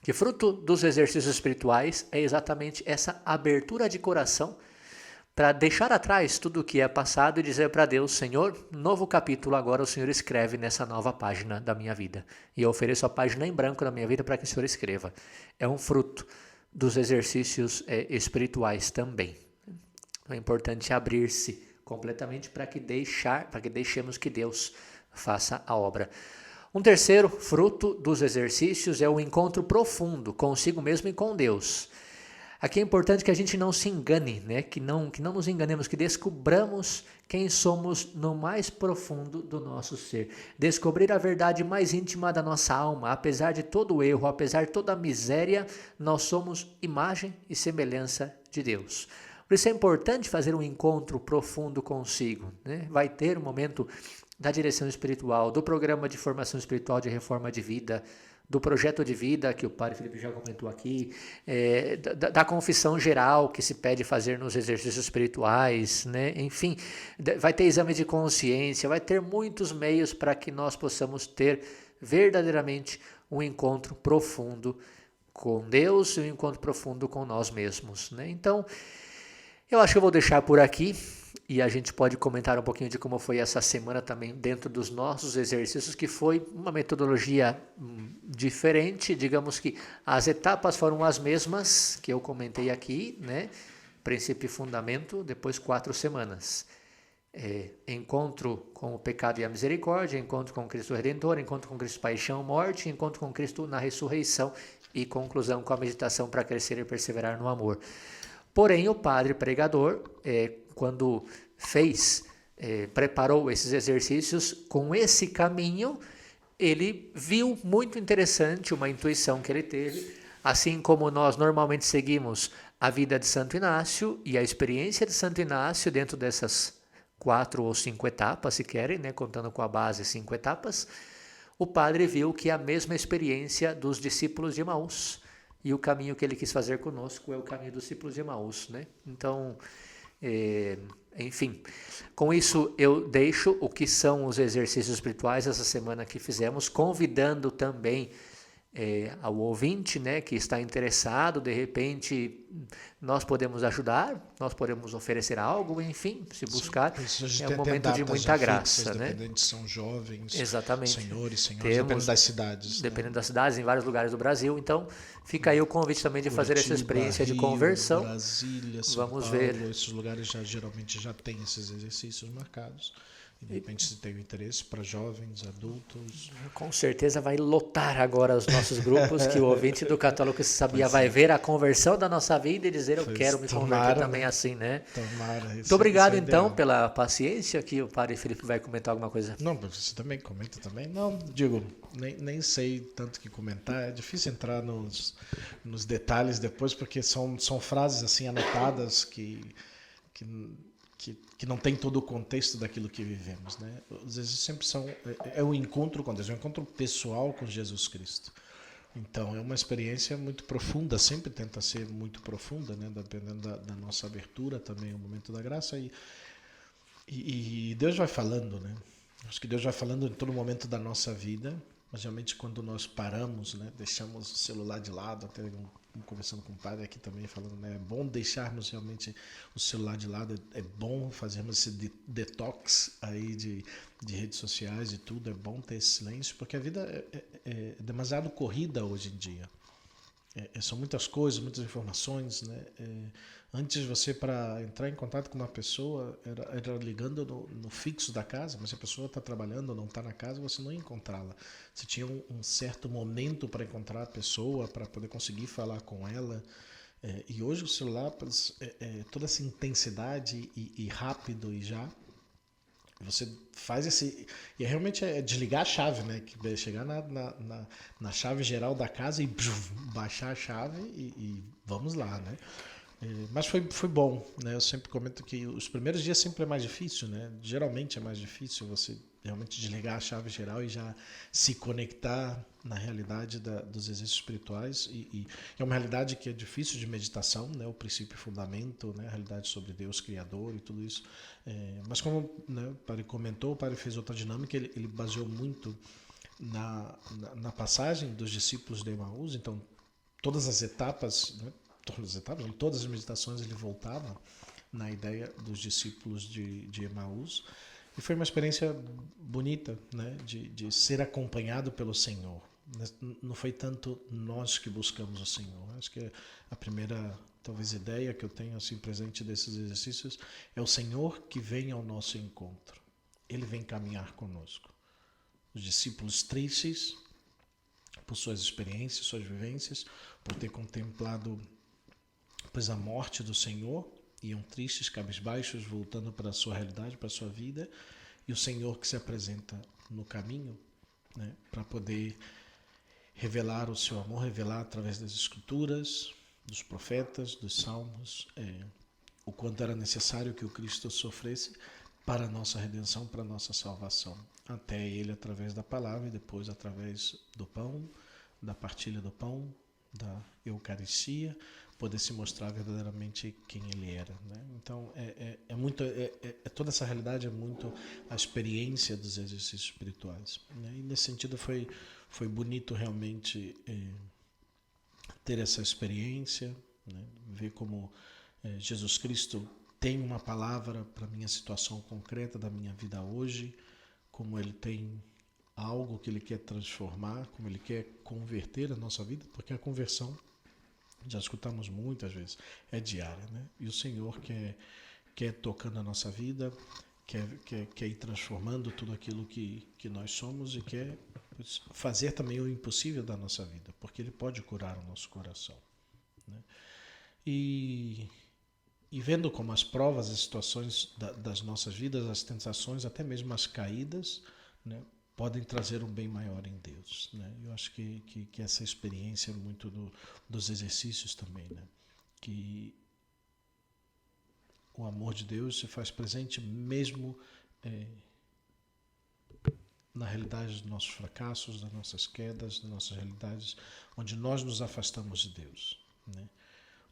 que fruto dos exercícios espirituais é exatamente essa abertura de coração para deixar atrás tudo o que é passado e dizer para Deus: Senhor, novo capítulo agora o Senhor escreve nessa nova página da minha vida. E eu ofereço a página em branco da minha vida para que o Senhor escreva. É um fruto dos exercícios espirituais também. É importante abrir-se completamente para que deixemos que Deus faça a obra. Um terceiro fruto dos exercícios é o encontro profundo consigo mesmo e com Deus. Aqui é importante que a gente não se engane, né? que não nos enganemos, que descobramos quem somos no mais profundo do nosso ser. Descobrir a verdade mais íntima da nossa alma. Apesar de todo o erro, apesar de toda a miséria, nós somos imagem e semelhança de Deus. Por isso é importante fazer um encontro profundo consigo, né? Vai ter um momento da direção espiritual, do programa de formação espiritual de reforma de vida, do projeto de vida, que o padre Felipe já comentou aqui, da confissão geral que se pede fazer nos exercícios espirituais, né? Enfim, vai ter exame de consciência, vai ter muitos meios para que nós possamos ter verdadeiramente um encontro profundo com Deus e um encontro profundo com nós mesmos, né? Então, eu acho que eu vou deixar por aqui. E a gente pode comentar um pouquinho de como foi essa semana também dentro dos nossos exercícios, que foi uma metodologia diferente. Digamos que as etapas foram as mesmas que eu comentei aqui, né? Princípio e fundamento, depois 4 semanas. Encontro com o pecado e a misericórdia, encontro com Cristo Redentor, encontro com Cristo Paixão e Morte, encontro com Cristo na ressurreição e conclusão com a meditação para crescer e perseverar no amor. Porém, o padre pregador, quando preparou esses exercícios com esse caminho, ele viu muito interessante uma intuição que ele teve, assim como nós normalmente seguimos a vida de Santo Inácio e a experiência de Santo Inácio dentro dessas 4 ou 5 etapas, se querem, né, contando com a base 5 etapas, o padre viu que é a mesma experiência dos discípulos de Emaús. E o caminho que ele quis fazer conosco é o caminho dos discípulos de Emaús, né? Então, enfim, com isso eu deixo o que são os exercícios espirituais essa semana que fizemos, convidando também ao ouvinte, né, que está interessado, de repente nós podemos ajudar, nós podemos oferecer algo, enfim, se buscar. Sim, é um momento de muita graça, fixas, né? Dependendo se são jovens, Exatamente. senhores, dependendo das cidades. Dependendo das cidades, em vários lugares do Brasil. Então, fica aí o convite também de fazer essa experiência Rio, de conversão. Brasília, São Paulo, esses lugares geralmente já têm esses exercícios marcados. E de repente, se tem interesse para jovens, adultos. Com certeza vai lotar agora os nossos grupos, que o ouvinte do Católico Se Sabia vai ver a conversão da nossa vida e dizer: eu quero me converter também, né? Assim, né? Tomara. Muito obrigado, então, pela paciência, que o Padre Felipe vai comentar alguma coisa. Não, você também comenta também. Não, digo, nem sei tanto que comentar. É difícil entrar nos detalhes depois, porque são frases assim anotadas que não tem todo o contexto daquilo que vivemos, né? Os exercícios sempre são o encontro com Deus, é um encontro pessoal com Jesus Cristo. Então é uma experiência muito profunda, sempre tenta ser muito profunda, né? Dependendo da nossa abertura também, o momento da graça, e Deus vai falando, né? Acho que Deus vai falando em todo momento da nossa vida, mas realmente quando nós paramos, né? Deixamos o celular de lado, até conversando com o padre aqui também, falando, né? É bom deixarmos realmente o celular de lado, é bom fazermos esse detox aí de redes sociais e tudo, é bom ter esse silêncio, porque a vida é demasiado corrida hoje em dia. São muitas coisas, muitas informações, né? Antes você, para entrar em contato com uma pessoa, era ligando no fixo da casa, mas se a pessoa está trabalhando ou não está na casa, você não ia encontrá-la. Você tinha um certo momento para encontrar a pessoa, para poder conseguir falar com ela. E hoje o celular, toda essa intensidade e rápido e já, você faz esse... E realmente é desligar a chave, né? Que é chegar na chave geral da casa e baixar a chave e vamos lá, né? Mas foi bom, né? Eu sempre comento que os primeiros dias sempre é mais difícil, né? Geralmente é mais difícil você realmente desligar a chave geral e já se conectar na realidade dos exercícios espirituais. E é uma realidade que é difícil de meditação, né? O princípio e fundamento, né? A realidade sobre Deus, Criador e tudo isso. Mas como, né, o padre comentou, o padre fez outra dinâmica, ele baseou muito na passagem dos discípulos de Emaús. Então, todas as etapas, né? Todas as meditações ele voltava na ideia dos discípulos de Emaús, e foi uma experiência bonita, né, de ser acompanhado pelo Senhor. Não foi tanto nós que buscamos o Senhor. Acho que a primeira, talvez, ideia que eu tenho assim presente desses exercícios é o Senhor que vem ao nosso encontro. Ele vem caminhar conosco. Os discípulos tristes por suas experiências, suas vivências, por ter contemplado pois a morte do Senhor, iam tristes, cabisbaixos, voltando para a sua realidade, para a sua vida, e o Senhor que se apresenta no caminho, né, para poder revelar o seu amor, revelar através das Escrituras, dos profetas, dos salmos, o quanto era necessário que o Cristo sofresse para a nossa redenção, para a nossa salvação, até Ele através da palavra e depois através do pão, da partilha do pão, da Eucaristia, poder se mostrar verdadeiramente quem ele era, né? Então toda essa realidade é muito a experiência dos exercícios espirituais, né? E nesse sentido foi bonito realmente ter essa experiência, né? Ver como Jesus Cristo tem uma palavra para a minha situação concreta da minha vida hoje, como ele tem algo que ele quer transformar, como ele quer converter a nossa vida, porque a conversão, já escutamos muitas vezes, é diária, né? E o Senhor quer tocando a nossa vida, quer ir transformando tudo aquilo que nós somos e quer fazer também o impossível da nossa vida, porque Ele pode curar o nosso coração, né? E vendo como as provas, as situações das nossas vidas, as tentações, até mesmo as caídas, né, podem trazer um bem maior em Deus, né? Eu acho que essa experiência é muito dos exercícios também, né? que o amor de Deus se faz presente mesmo na realidade dos nossos fracassos, das nossas quedas, das nossas realidades, onde nós nos afastamos de Deus, né?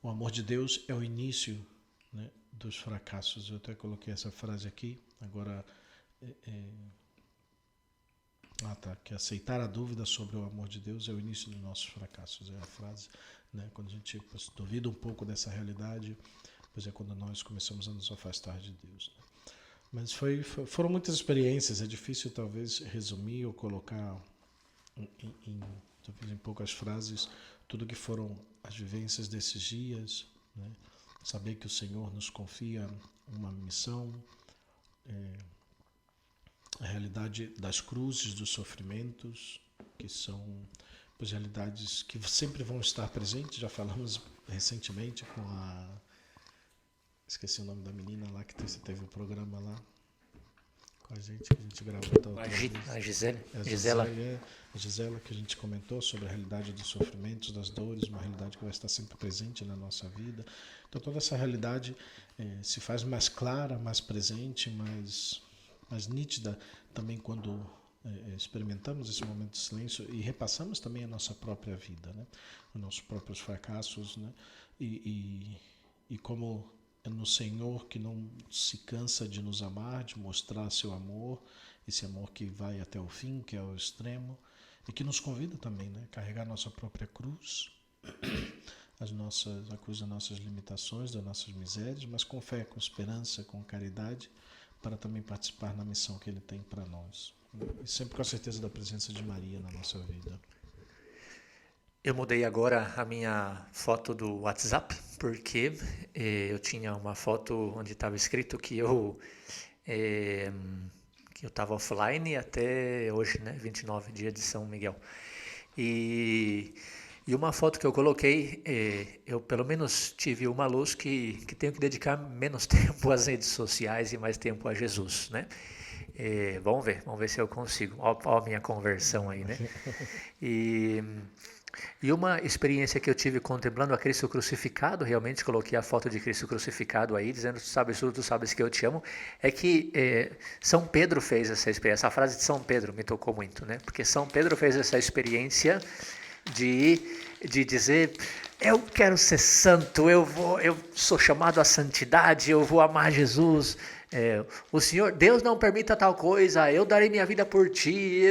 O amor de Deus é o início, né, dos fracassos. Eu até coloquei essa frase aqui, agora... que aceitar a dúvida sobre o amor de Deus é o início dos nossos fracassos. É a frase, né, quando a gente duvida um pouco dessa realidade, pois é quando nós começamos a nos afastar de Deus, né? Mas foram muitas experiências, é difícil talvez resumir ou colocar talvez em poucas frases tudo que foram as vivências desses dias, né? Saber que o Senhor nos confia uma missão, a realidade das cruzes, dos sofrimentos, que são realidades que sempre vão estar presentes. Já falamos recentemente com esqueci o nome da menina lá que teve o programa lá com a gente, que a gente gravou. A Gisele. A Gisela, que a gente comentou sobre a realidade dos sofrimentos, das dores, uma realidade que vai estar sempre presente na nossa vida. Então toda essa realidade se faz mais clara, mais presente, mais nítida também quando experimentamos esse momento de silêncio e repassamos também a nossa própria vida, né? Os nossos próprios fracassos, né? E como é no Senhor que não se cansa de nos amar, de mostrar seu amor, esse amor que vai até o fim, que é o extremo, e que nos convida também, né? Carregar a nossa própria cruz, a cruz das nossas limitações, das nossas misérias, mas com fé, com esperança, com caridade, para também participar na missão que Ele tem para nós. E sempre com a certeza da presença de Maria na nossa vida. Eu mudei agora a minha foto do WhatsApp, porque eu tinha uma foto onde estava escrito que eu estava offline até hoje, né? 29, dia de São Miguel. E uma foto que eu coloquei, eu pelo menos tive uma luz que tenho que dedicar menos tempo às redes sociais e mais tempo a Jesus, né? Vamos ver se eu consigo. Ó a minha conversão aí, né? E uma experiência que eu tive contemplando a Cristo crucificado, realmente coloquei a foto de Cristo crucificado aí, dizendo, tu sabes tudo, tu sabes que eu te amo, é que São Pedro fez essa experiência. A frase de São Pedro me tocou muito, né? Porque São Pedro fez essa experiência de dizer, eu quero ser santo, eu sou chamado à santidade, eu vou amar Jesus, o Senhor, Deus não permita tal coisa, eu darei minha vida por ti,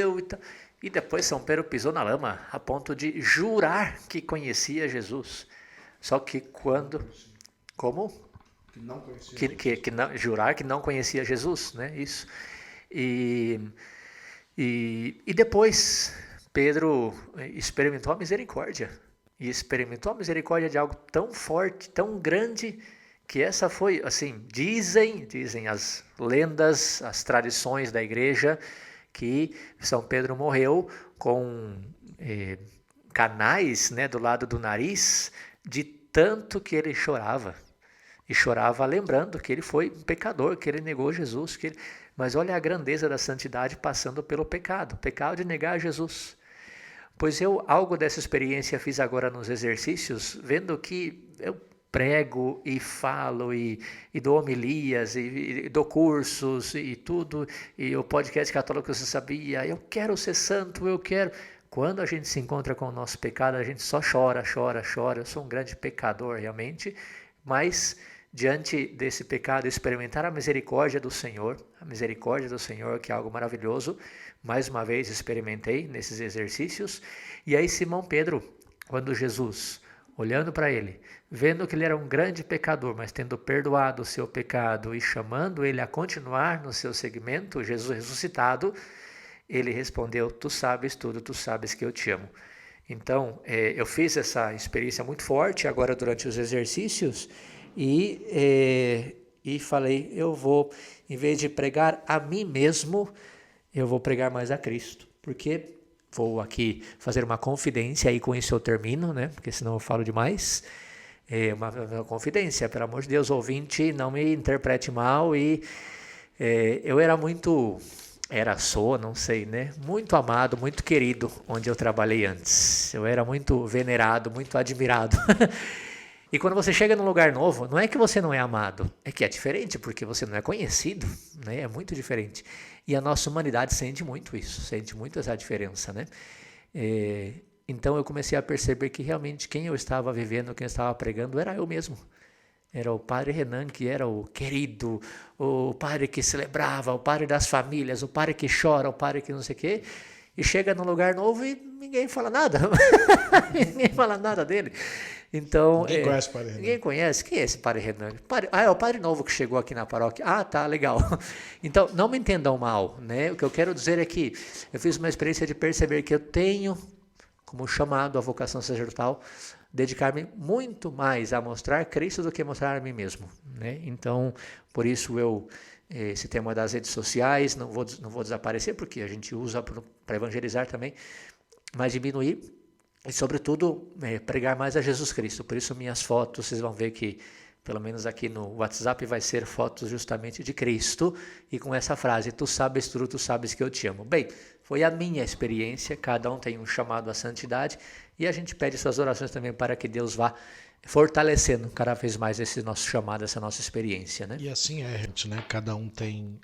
E depois São Pedro pisou na lama a ponto de jurar que conhecia Jesus. Só que quando... Como? Que não conhecia Jesus. Jurar que não conhecia Jesus, né? Isso. E depois Pedro experimentou a misericórdia. E experimentou a misericórdia de algo tão forte, tão grande, que essa foi, assim, dizem as lendas, as tradições da igreja, que São Pedro morreu com canais, né, do lado do nariz, de tanto que ele chorava. E chorava lembrando que ele foi um pecador, que ele negou Jesus. Mas olha a grandeza da santidade passando pelo pecado. O pecado de negar Jesus. Pois eu, algo dessa experiência fiz agora nos exercícios, vendo que eu prego e falo e dou homilias e dou cursos e tudo, e o podcast católico Você Sabia, eu quero ser santo, eu quero. Quando a gente se encontra com o nosso pecado, a gente só chora. Eu sou um grande pecador realmente, mas diante desse pecado, experimentar a misericórdia do Senhor, que é algo maravilhoso, mais uma vez experimentei nesses exercícios. E aí Simão Pedro, quando Jesus, olhando para ele, vendo que ele era um grande pecador, mas tendo perdoado o seu pecado e chamando ele a continuar no seu segmento, Jesus ressuscitado, ele respondeu, tu sabes tudo, tu sabes que eu te amo. Então, eu fiz essa experiência muito forte agora durante os exercícios e falei, eu vou, em vez de pregar a mim mesmo, eu vou pregar mais a Cristo, porque vou aqui fazer uma confidência, e com isso eu termino, né? Porque senão eu falo demais. Uma confidência, pelo amor de Deus, ouvinte, não me interprete mal. Eu sou, não sei, né? Muito amado, muito querido onde eu trabalhei antes. Eu era muito venerado, muito admirado. E quando você chega num lugar novo, não é que você não é amado, é que é diferente, porque você não é conhecido, né? É muito diferente. E a nossa humanidade sente muito isso, sente muito essa diferença, né? Então eu comecei a perceber que realmente quem eu estava vivendo, quem eu estava pregando, era eu mesmo. Era o padre Renan, que era o querido, o padre que celebrava, o padre das famílias, o padre que chora, o padre que não sei o quê. E chega num lugar novo e ninguém fala nada. Ninguém fala nada dele. Então, Ninguém conhece o padre Renan. Ninguém conhece. Quem é esse padre Renan? É o padre novo que chegou aqui na paróquia. Ah, tá, legal. Então, não me entendam mal, né? O que eu quero dizer é que eu fiz uma experiência de perceber que eu tenho, como chamado a vocação sacerdotal, dedicar-me muito mais a mostrar Cristo do que mostrar a mim mesmo, né? Então, por isso esse tema das redes sociais, não vou desaparecer, porque a gente usa para evangelizar também, mas diminuir e, sobretudo, pregar mais a Jesus Cristo. Por isso, minhas fotos, vocês vão ver que, pelo menos aqui no WhatsApp, vai ser fotos justamente de Cristo e com essa frase: tu sabes tudo, tu sabes que eu te amo. Bem, foi a minha experiência, cada um tem um chamado à santidade e a gente pede suas orações também para que Deus vá fortalecendo cada vez mais esse nosso chamado, essa nossa experiência, né? E assim gente, né? Cada um tem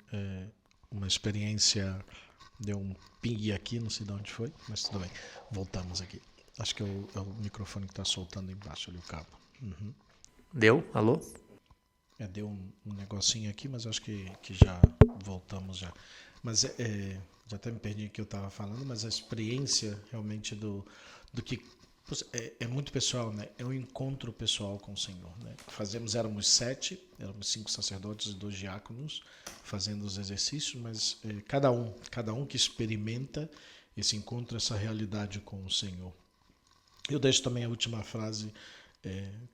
uma experiência. Deu um ping aqui, não sei de onde foi, mas tudo bem. Voltamos aqui. Acho que é o microfone que está soltando embaixo ali o cabo. Uhum. Deu? Alô? Deu um negocinho aqui, mas acho que já voltamos já. Mas já até me perdi o que eu estava falando, mas a experiência realmente do que é muito pessoal, né? É um encontro pessoal com o Senhor, né? Éramos 7, éramos 5 sacerdotes e 2 diáconos fazendo os exercícios, mas cada um que experimenta esse encontro, essa realidade com o Senhor. Eu deixo também a última frase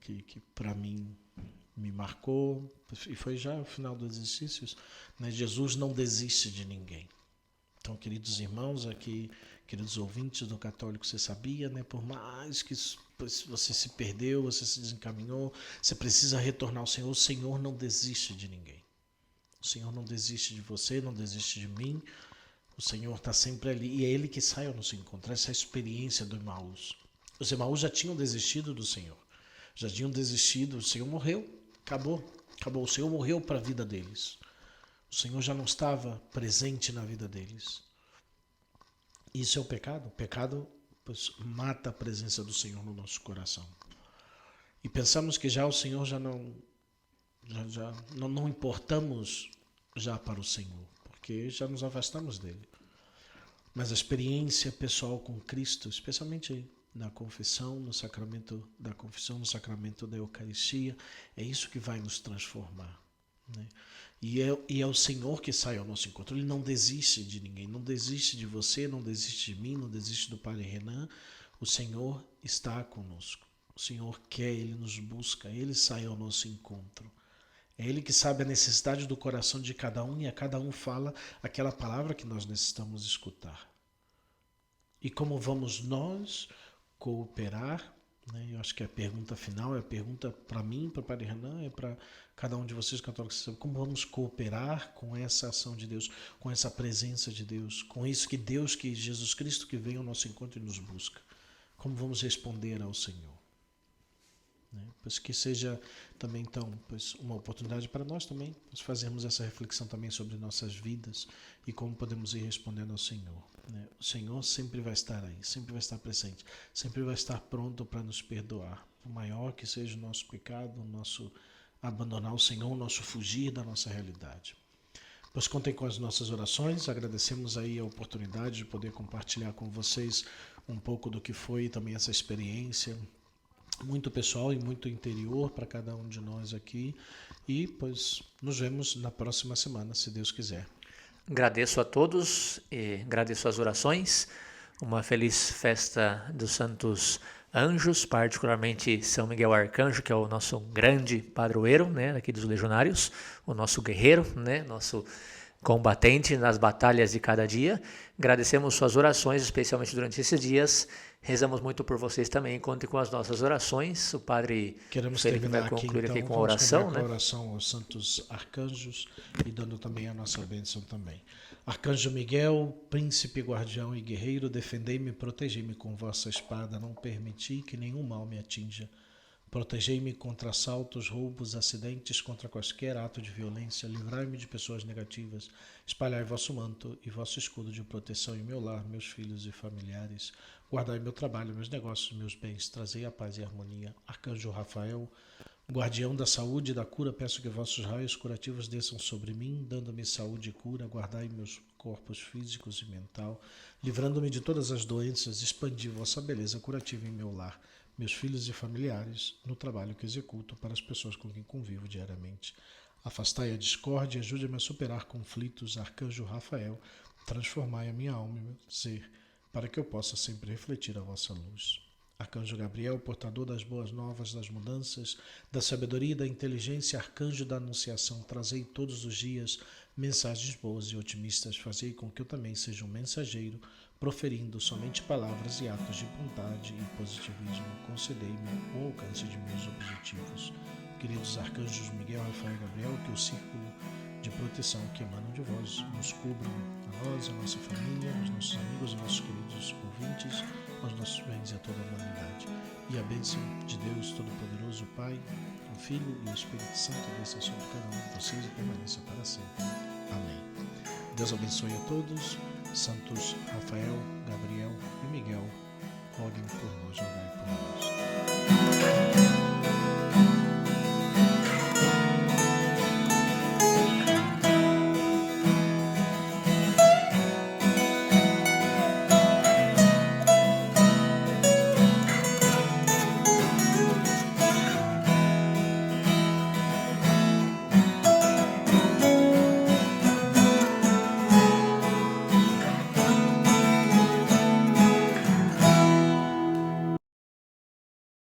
que para mim me marcou, e foi já o final dos exercícios, né? Jesus não desiste de ninguém. Então, queridos irmãos, aqui, queridos ouvintes do Católico, você sabia, né? Por mais que você se perdeu, você se desencaminhou, você precisa retornar ao Senhor. O Senhor não desiste de ninguém. O Senhor não desiste de você, não desiste de mim. O Senhor está sempre ali e é Ele que sai ao nosso encontro. Essa é a experiência do Emaús. Os Emaús já tinham desistido do Senhor. Já tinham desistido, o Senhor morreu, acabou. O Senhor morreu para a vida deles. O Senhor já não estava presente na vida deles. Isso é o pecado. O pecado mata a presença do Senhor no nosso coração. E pensamos que já o Senhor já não importamos já para o Senhor, porque já nos afastamos dele. Mas a experiência pessoal com Cristo, especialmente na confissão, no sacramento da confissão, no sacramento da Eucaristia, é isso que vai nos transformar, né? E é o Senhor que sai ao nosso encontro. Ele não desiste de ninguém, não desiste de você, não desiste de mim, não desiste do Padre Renan. O Senhor está conosco. O Senhor quer, Ele nos busca, Ele sai ao nosso encontro. É Ele que sabe a necessidade do coração de cada um e a cada um fala aquela palavra que nós necessitamos escutar. E como vamos nós cooperar, né? Eu acho que a pergunta final é a pergunta para mim, para o Padre Renan, é para cada um de vocês católicos. Como vamos cooperar com essa ação de Deus, com essa presença de Deus, com isso que Jesus Cristo que vem ao nosso encontro e nos busca? Como vamos responder ao Senhor? Né? Pois que seja também então uma oportunidade para nós também fazermos essa reflexão também sobre nossas vidas e como podemos ir respondendo ao Senhor, né? O Senhor sempre vai estar aí, sempre vai estar presente, sempre vai estar pronto para nos perdoar, por maior que seja o nosso pecado, o nosso abandonar o Senhor, o nosso fugir da nossa realidade. Pois contem com as nossas orações, agradecemos aí a oportunidade de poder compartilhar com vocês um pouco do que foi também essa experiência muito pessoal e muito interior para cada um de nós aqui. E pois nos vemos na próxima semana, se Deus quiser. Agradeço a todos e agradeço as orações. Uma feliz festa dos Santos Anjos, particularmente São Miguel Arcanjo, que é o nosso grande padroeiro, né, aqui dos Legionários, o nosso guerreiro, né, nosso combatente nas batalhas de cada dia. Agradecemos suas orações, especialmente durante esses dias. Rezamos muito por vocês também. Contem com as nossas orações. O padre Felipe vai concluir aqui com a oração, né? Com a oração aos santos arcanjos e dando também a nossa bênção também. Arcanjo Miguel, príncipe, guardião e guerreiro, defendei-me e protegei-me com vossa espada, não permiti que nenhum mal me atinja. Protegei-me contra assaltos, roubos, acidentes, contra quaisquer ato de violência. Livrai-me de pessoas negativas. Espalhai vosso manto e vosso escudo de proteção em meu lar, meus filhos e familiares. Guardai meu trabalho, meus negócios, meus bens. Trazei a paz e a harmonia. Arcanjo Rafael, guardião da saúde e da cura, peço que vossos raios curativos desçam sobre mim, dando-me saúde e cura. Guardai meus corpos físicos e mental, livrando-me de todas as doenças. Expandi vossa beleza curativa em meu lar, meus filhos e familiares, no trabalho que executo para as pessoas com quem convivo diariamente. Afastai a discórdia e ajude-me a superar conflitos. Arcanjo Rafael, transformai a minha alma e meu ser, para que eu possa sempre refletir a vossa luz. Arcanjo Gabriel, portador das boas novas, das mudanças, da sabedoria e da inteligência, arcanjo da anunciação, trazei todos os dias mensagens boas e otimistas, fazei com que eu também seja um mensageiro, proferindo somente palavras e atos de bondade e positivismo. Concedei-me o alcance de meus objetivos. Queridos arcanjos Miguel, Rafael e Gabriel, que o círculo de proteção que emanam de vós nos cubram, a nós, a nossa família, aos nossos amigos, aos nossos queridos ouvintes, aos nossos bens e a toda a humanidade. E a bênção de Deus Todo-Poderoso, o Pai, o Filho e o Espírito Santo desça sobre cada um de vocês e permaneça para sempre. Amém. Deus abençoe a todos. Santos Rafael, Gabriel e Miguel, roguem por nós, rogai por nós.